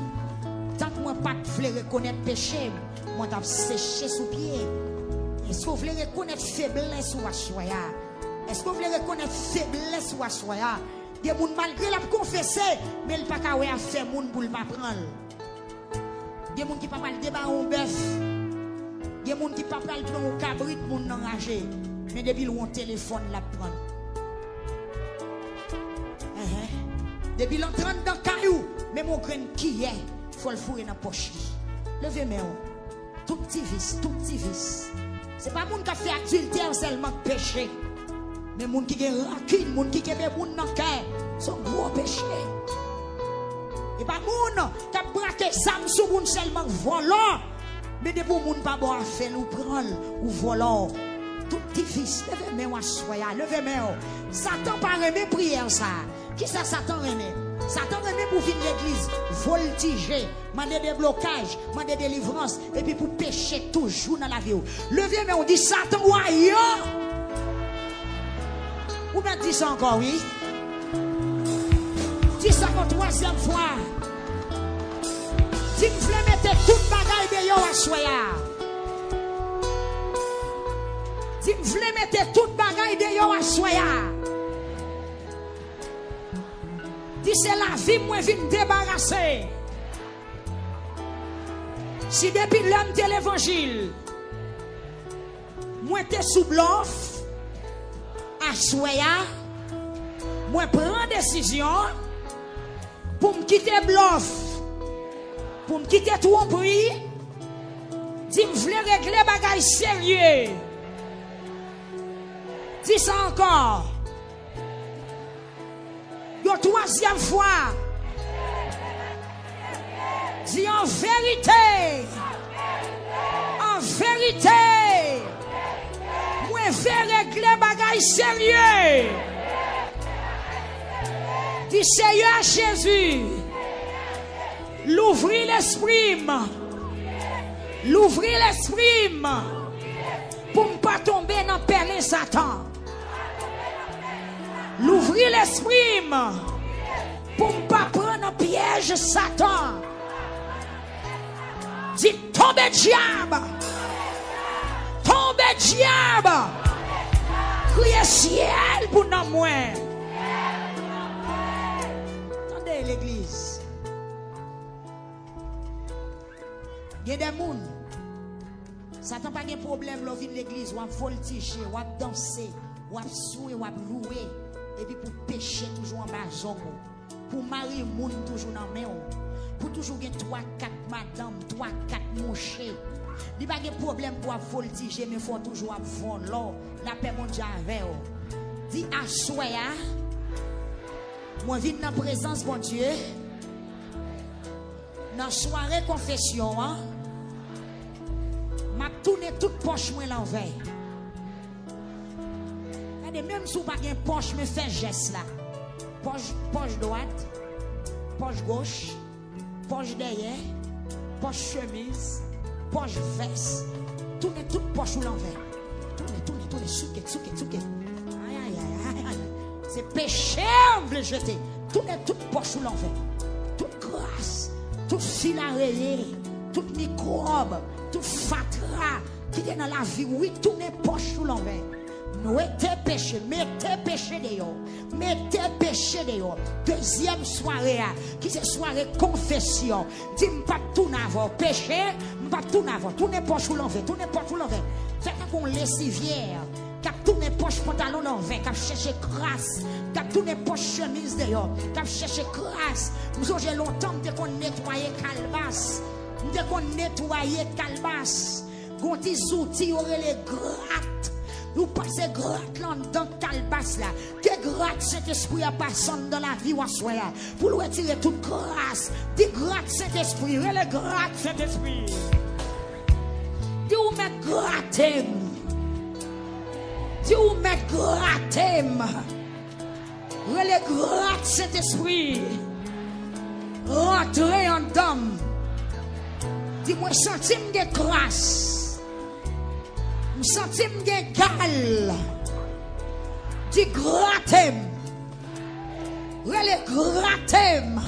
Tant que moi pas voulais reconnaître péché, moi t'ai séché sous pied. Est-ce que vous voulez reconnaître faiblesse ou assoya? Est-ce que vous voulez reconnaître faiblesse ou assoya? Des gens malgré la confesser, mais il pas qu'à faire moun pour le pas prendre. Des gens qui pas mal débat un bœuf. Des gens qui pas mal prendre un cabrit pour n'enrager. Mais depuis le téléphone la prendre. Depuis l'entrant dans le caillou, même mon grain qui est, il faut le fourrer dans la poche. Levez-moi. Tout petit vice, tout petit vice. Ce n'est pas moun qui a fait adultère seulement péché. Mais moun qui a rancune, moun qui a des moun dans le cœur, son gros péché. Et pas moun qui a braqué Sam sous moun seulement volant. Mais des moun pas bon à faire ou prendre ou volant. Tout petit vice. Levez-moi, soyez. Levez-moi. Satan pas remet prière ça. Qui ça Satan remet? Satan remet pour venir l'église, voltiger, demander des blocages, demander des délivrances, et puis pour pécher toujours dans la vie. Levez, mais on dit Satan, waouh! Ou bien dis ça encore, oui? Dis ça pour 3e fois. Si vous voulez mettre toute bagaille de yo à soya. Si vous voulez mettre toute bagaille de yo à soya. Dis c'est la vie, moi je viens débarrasser. Si depuis l'homme de l'évangile, moi t'es sous bluff, à soya, moi prends décision pour me quitter bluff, pour me quitter tromperie. Dis je voulais régler bagaille sérieux. Dis ça encore. Une 3e fois. Dis en vérité. En vérité. Moi, je vais régler bagaille sérieux. Dis Seigneur Jésus. L'ouvrir l'esprit. L'ouvrir l'esprit. Pour ne pas tomber dans le perlé Satan. L'ouvrir l'esprit pour ne pas prendre un piège Satan. Dis tombe diable. Tombe diable. Criez ciel pour nous moins. Attendez l'église. Il y a des gens. Satan n'a pas de problème là, vient l'église, ou à voltiger, ou à danser, ou à souer, ou à louer. Et puis pour pécher toujours en bas, pour marier moun toujours dans la main, pour toujours gagner 3-4 madame, 3-4 mouchés. Il n'y a pas de problème pour voltiger, mais il faut toujours voler. La paix mondiale avec vous. Dis à soi, moi je viens dans la présence de mon Dieu, dans la soirée confession, m'a tourné toute poche moi l'envers. Attendez, même si vous n'avez pas de poche, mais faites geste là. Poche droite, poche gauche, poche derrière, poche chemise, poche veste. Tournez toute poche ou l'envers. Tournez, souquez. Aïe. C'est péché, on veut jeter. Tournez toute poche ou l'envers. Toute grâce, toute fil à rayer, toute microbe, toute fatra qui est dans la vie. Oui, tournez poche ou l'envers. Mettez péché dehors. Mettez péché dehors. Deuxième soirée, qui c'est soirée confession. Dis-moi pas tout n'avoir péché, pas tout n'avoir. Tournez poche ou l'envers. Faites qu'on lessivière. Cap tourner poche pantalon l'envers. Cap chercher grâce. Cap tourner poche chemise dehors. Cap chercher grâce. Nous j'ai longtemps dès qu'on nettoyer calebasse. Dès qu'on nettoyer calebasse. Gon des outils aurait les grattes. Nous passons gratte dans le calebasse là. Que gratte cet esprit à passer dans la vie ou à soi. Pour lui retirer toute grâce. Dis gratte cet esprit. Relais gratte cet esprit. Dis où mettre gratte. Dis où mettre gratte. Relais gratte cet esprit. Rentrez en dame. Dis-moi centime de grâce. Je sens égal. Dis gratem. Relais gratem.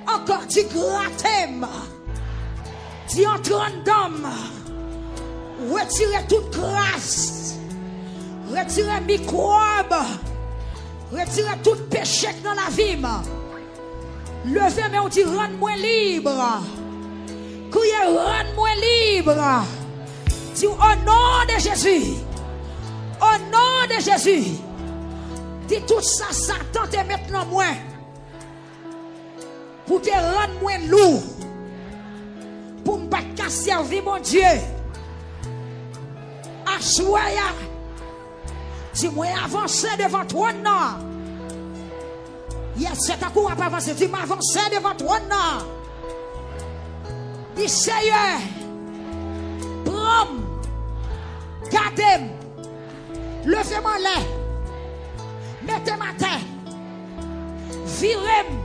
Encore dis gratem. Dis entre d'homme. Retirez toute grâce. Retirez microbe. Retirez tout péché dans la vie. Levez, mais on dit rends-moi libre. Criez rends-moi libre. Dis au nom de Jésus. Au nom de Jésus. Dis tout ça, Satan te maintenant moins. Pour te rendre moins lourd. Pour ne pas servir mon Dieu. Assoya. Dis-moi avancer devant toi. Yes, c'est à quoi pas avancer. Dis-moi avancer devant toi. Dis Seigneur. Gardez-moi, levez-moi là, mettez ma tête, virez-moi,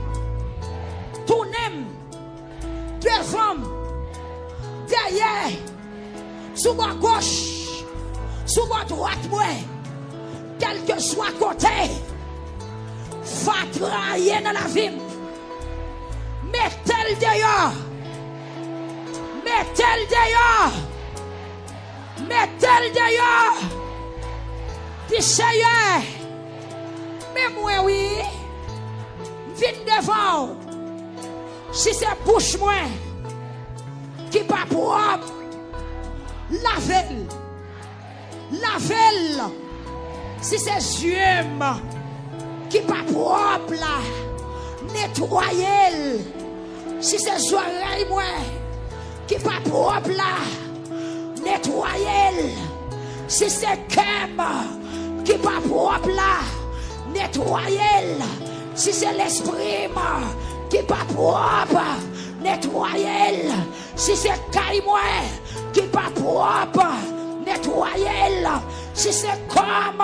tournez-moi, devant, derrière, sous ma gauche, sous ma droite, quel que soit côté, va travailler dans la vie, mettez-le dehors, mettez-le dehors. Mettez-le d'ailleurs. Dis Seigneur. Mais moi oui. Viens devant. Si c'est bouche moi. Qui pas propre. Lavez-le. Lavez-le. Si c'est yeux. Qui pas propre là. Nettoyez-le. Si c'est oreilles moi. Qui pas propre là. Nettoyez. Si c'est cœur qui n'est pas propre là, nettoyez. Si c'est l'esprit qui n'est pas propre, nettoyez. Si c'est caille qui n'est pas propre, nettoyez. Si c'est comme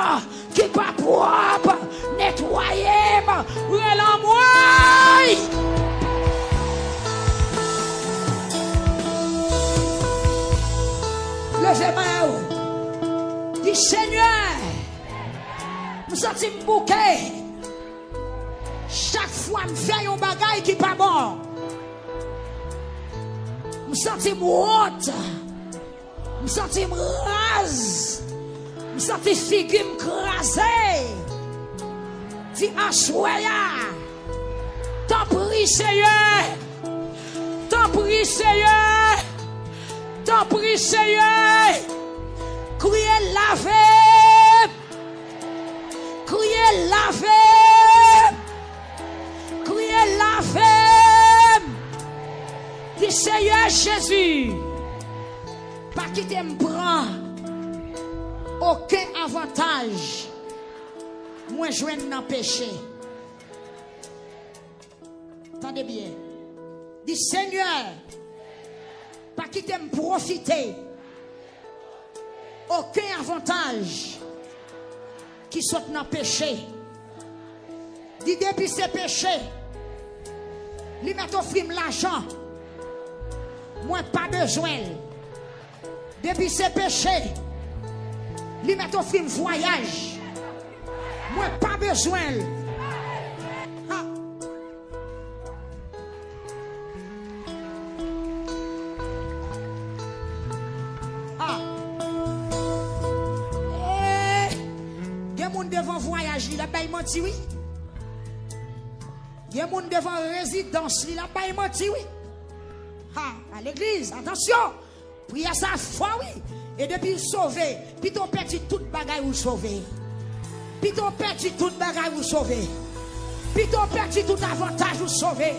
qui n'est pas propre, nettoyez. Levez-moi. Dis Seigneur, nous sommes bouquet. Chaque fois, je fais un bagage qui n'est pas bon. Nous sommes honte. Nous sommes rase. Nous sommes figure crasée. Dis Assoya. T'en prie, Seigneur. T'en prie, Seigneur. T'en prie, Seigneur. Criez laver. Criez laver. Criez laver. Dis Seigneur Jésus. Pas qui me prend aucun avantage. Moi, je viens dans le péché. Attendez bien. Dis Seigneur. Pas qui t'aime profiter aucun avantage qui sont dans le péché. Dit depuis ces péchés, lui met offrir l'argent. Moi, pas besoin. Depuis ces péchés, lui met offrir voyage. Moi, pas besoin. Ah. Ah. Il y a des gens devant voyage, il a pas menti, oui. Il y a des gens devant résidence, il a pas menti, oui. Ah, à l'église, attention. Priez ça foi, oui. Et depuis sauvé, puis ton perdu toute bagaille ou sauvé. Puis ton perdu toute bagaille ou sauvé. Puis ton perdu tout avantage ou sauvé.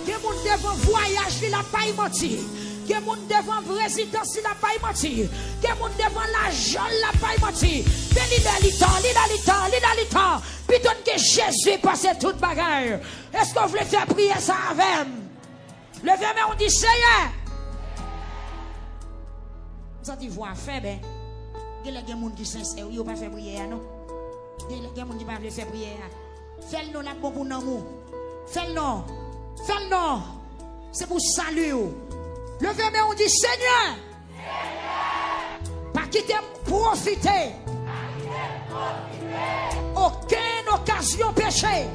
Il y a des gens devant voyage, il a pas menti. Il y a des gens devant résidence, il a pas menti. Il y a des gens devant l'argent, il a pas menti. Mais il temps. Puis donne que Jésus passe toute bagaille. Est-ce qu'on voulait faire prier ça avec? Levez-moi, on dit Seigneur. Vous avez voix faible. Il y a des gens qui sont sincères, ils ne pas faire prière, non? Il y a des gens qui ne pas faire prière. Fais-le la bon pour nous. Fais-le non. Fais-le non. C'est pour saluer. Levez-moi, on dit Seigneur. Pas quitter profiter. Aucune occasion péché.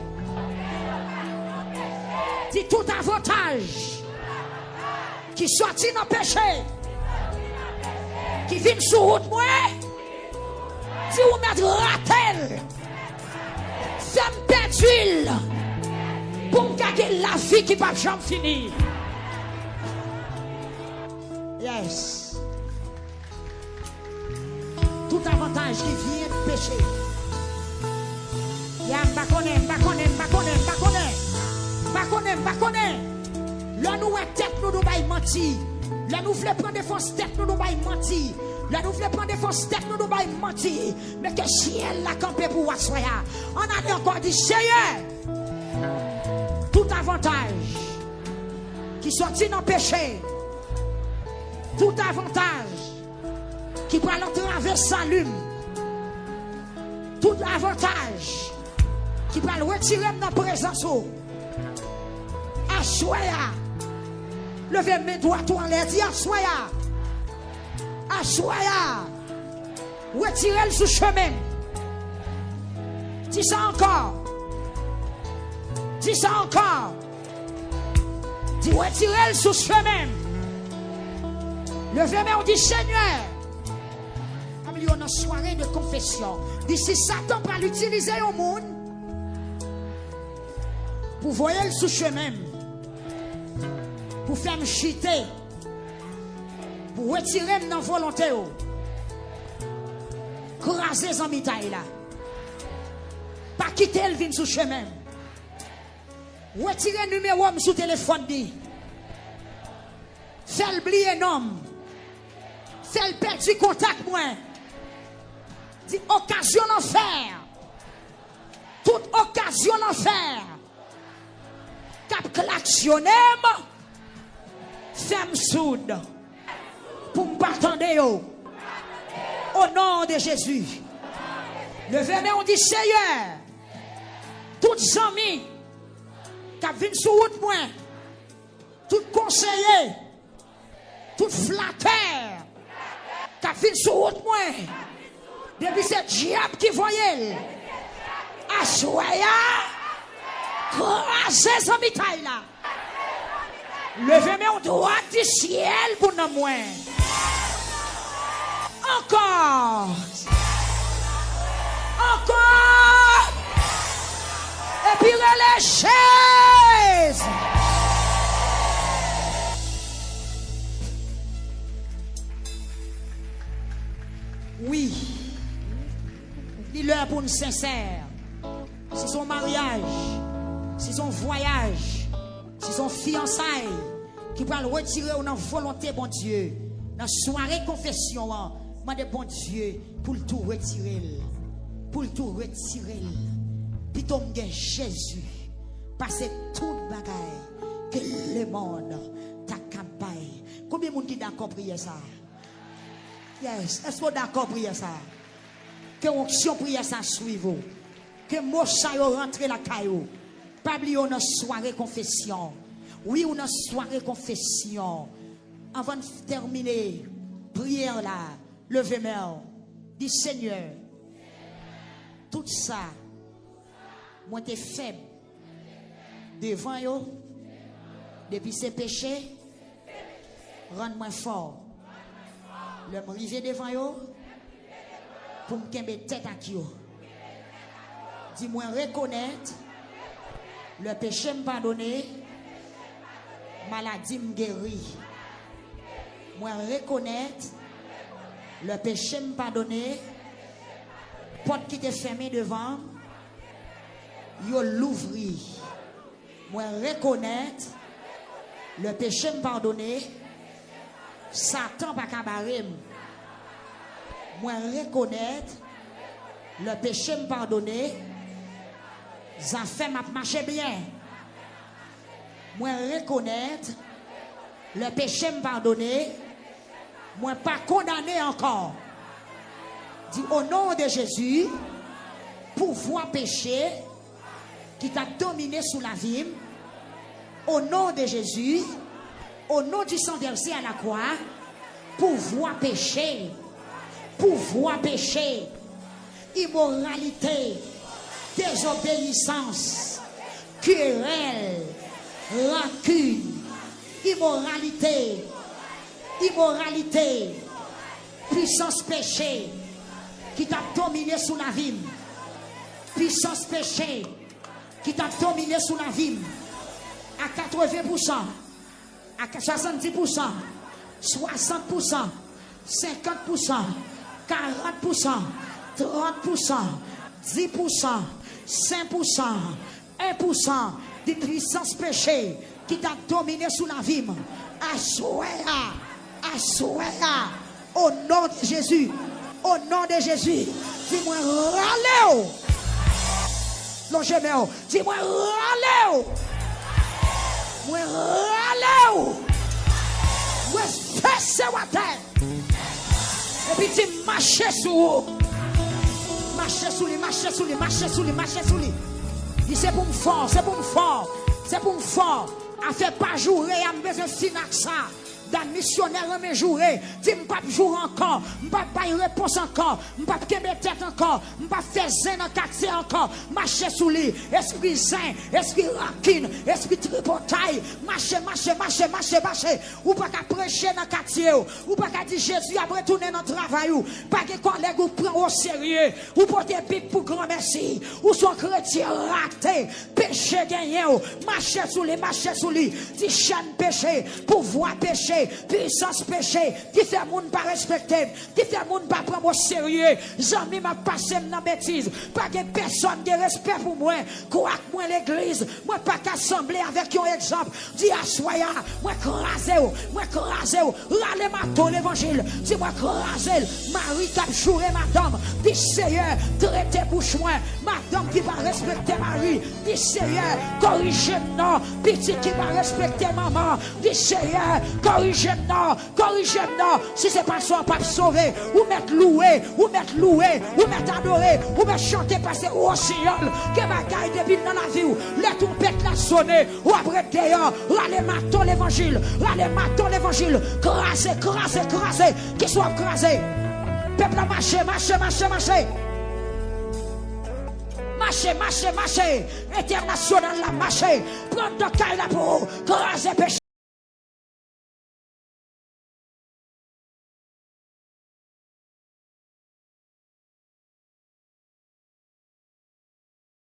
Dit tout avantage qui sortit dans le péché, qui vient sur route, moi, si vous mettez ratel, femme perdue, pour gagner la vie qui ne va jamais finir. Yes. Tout avantage qui vient de péché. Là nous tête nous nous mentir. Là nous voulons prendre des fausses têtes nous nous mentir. Là nous voulons prendre des fausses têtes nous nous mentir. Mais que ciel l'a campé pour Wassoya. On a encore dit Seigneur. Tout avantage qui sortit dans le péché. Tout avantage qui prend l'entraver salut. Tout avantage qui prend le retirer dans la présence. Assoya. Levez mes doigts en l'air, dis assoya. Assoya. Retirez-le sous chemin. Dis ça encore. Dis ça encore. Dis retirez-le sous chemin. Levez-moi, on dit Seigneur. Comme il y a une soirée de confession. D'ici Satan va l'utiliser au monde pour voyer le sous chemin. Pour faire me chuter. Pour retirer dans volonté. Craser en mitaille là. Pas quitter le vin sous chemin. Retirer le numéro sous téléphone dit. Faire oublier nom. Faire perdre du contact moi. Dit occasion l'enfer. Toute occasion l'enfer. Cap klaxonner. Femme soude. Pour me attendre. Au nom de Jésus. Levez-moi, on dit Seigneur. Toutes amis. Qui viennent sur route moi. Tout conseiller. Tout flatteur. Qui viennent sur route moi. Depuis ce diable qui voyait. Assoya. Crasez sa mitaille là. Levez-moi au droit du ciel pour nous moins. Encore. Encore. Et puis les chaises. Oui. Il est l'heure pour nous sincère. C'est son mariage. C'est son voyage. C'est son fiançailles qui va le retirer dans la volonté, bon Dieu. Dans la soirée confession, demandez bon Dieu pour le tout retirer. Pour le tout retirer. Puis tombe Jésus. Passer toute bagaille que le monde t'a campagne. Combien de monde qui d'accord prier ça? Yes. Est-ce que vous d'accord prier ça? Que onction prière ça suive. Que mot ça rentre la caillou. Pas oublier une soirée confession. Oui, une soirée confession. Avant de terminer, prière là, levez main. Dis Seigneur, tout ça, moi t'es faible devant yo, depuis ces péchés, rends-moi fort. Le m'river devant yo, pour me kembe tête à qui yo. Dis-moi reconnaître, le péché me pardonner, maladie me guérir. Moi reconnaître, le péché me pardonner, porte qui t'est fermée devant, yo l'ouvrir. Moi reconnaître, le péché me pardonner, Satan pas cabaret. Moi reconnaître, le péché me pardonner, ça fait m'a marché bien. Moi reconnaître, le péché me pardonner, moi pas condamné encore. Dis au nom de Jésus, pouvoir péché qui t'a dominé sous la vie, au nom de Jésus, au nom du sang versé à la croix, pouvoir péché, immoralité, désobéissance, querelle, rancune, immoralité, puissance péché qui t'a dominé sous la vie, puissance péché qui t'a dominé sous la vie, à 80%, à 70%, 60%, 50%, 40%, 30%, 10%, 5%, 1% de puissance péché qui t'a dominé sous la vie. Assoya, au nom de Jésus, au nom de Jésus, dis-moi râlez. Non, je mets, dis-moi râlez. Moi râlez. Moi fessez wa terre. Et puis tu marchez sur lui. Dis c'est pour me fort, a fait pas jouer, a besoin de finax ça. Dans missionnaire mes jours, dis m'pas jouer encore, m'pas pas réponse encore, m'pas kembe tête encore, m'pas faire zen dans quartier encore, marcher sous lui, esprit saint, esprit rancune, esprit tripotaille, marcher, ou pas qu'à prêcher dans quartier, ou pas qu'à dire Jésus a retourné dans le travail, ou pas que collègue ou prend au sérieux, ou porter pipe pour grand merci, ou son chrétien raté, péché gagné, marcher sous lui, dit chaîne péché, pouvoir péché, puissance péché, qui fait moun pas respecter, qui fait moun pas prendre au sérieux. J'aime m'a passé dans bêtise, pas de personne qui respect pour moi, quoi que moi l'église, moi pas qu'assembler avec un exemple, dis à soya, moi crasé, râler ma ton l'évangile, dis moi crasé, Marie qui a juré madame, dis Seigneur, traitez bouche moi, madame qui va respecter Marie, dis Seigneur, corrigez-moi, petit qui va respecter maman, dis Seigneur, corrigez-moi, si c'est pas ça, pas sauver, ou mettre louer, ou mettre adorer, ou mettre chanter, passer au ciel, que bagaille depuis dans la vie, les trompettes la sonner, ou après d'ailleurs, râler maton l'évangile, craser, qui soit crasé, peuple marcher, international la marcher, prendre de caille la peau, craser péché.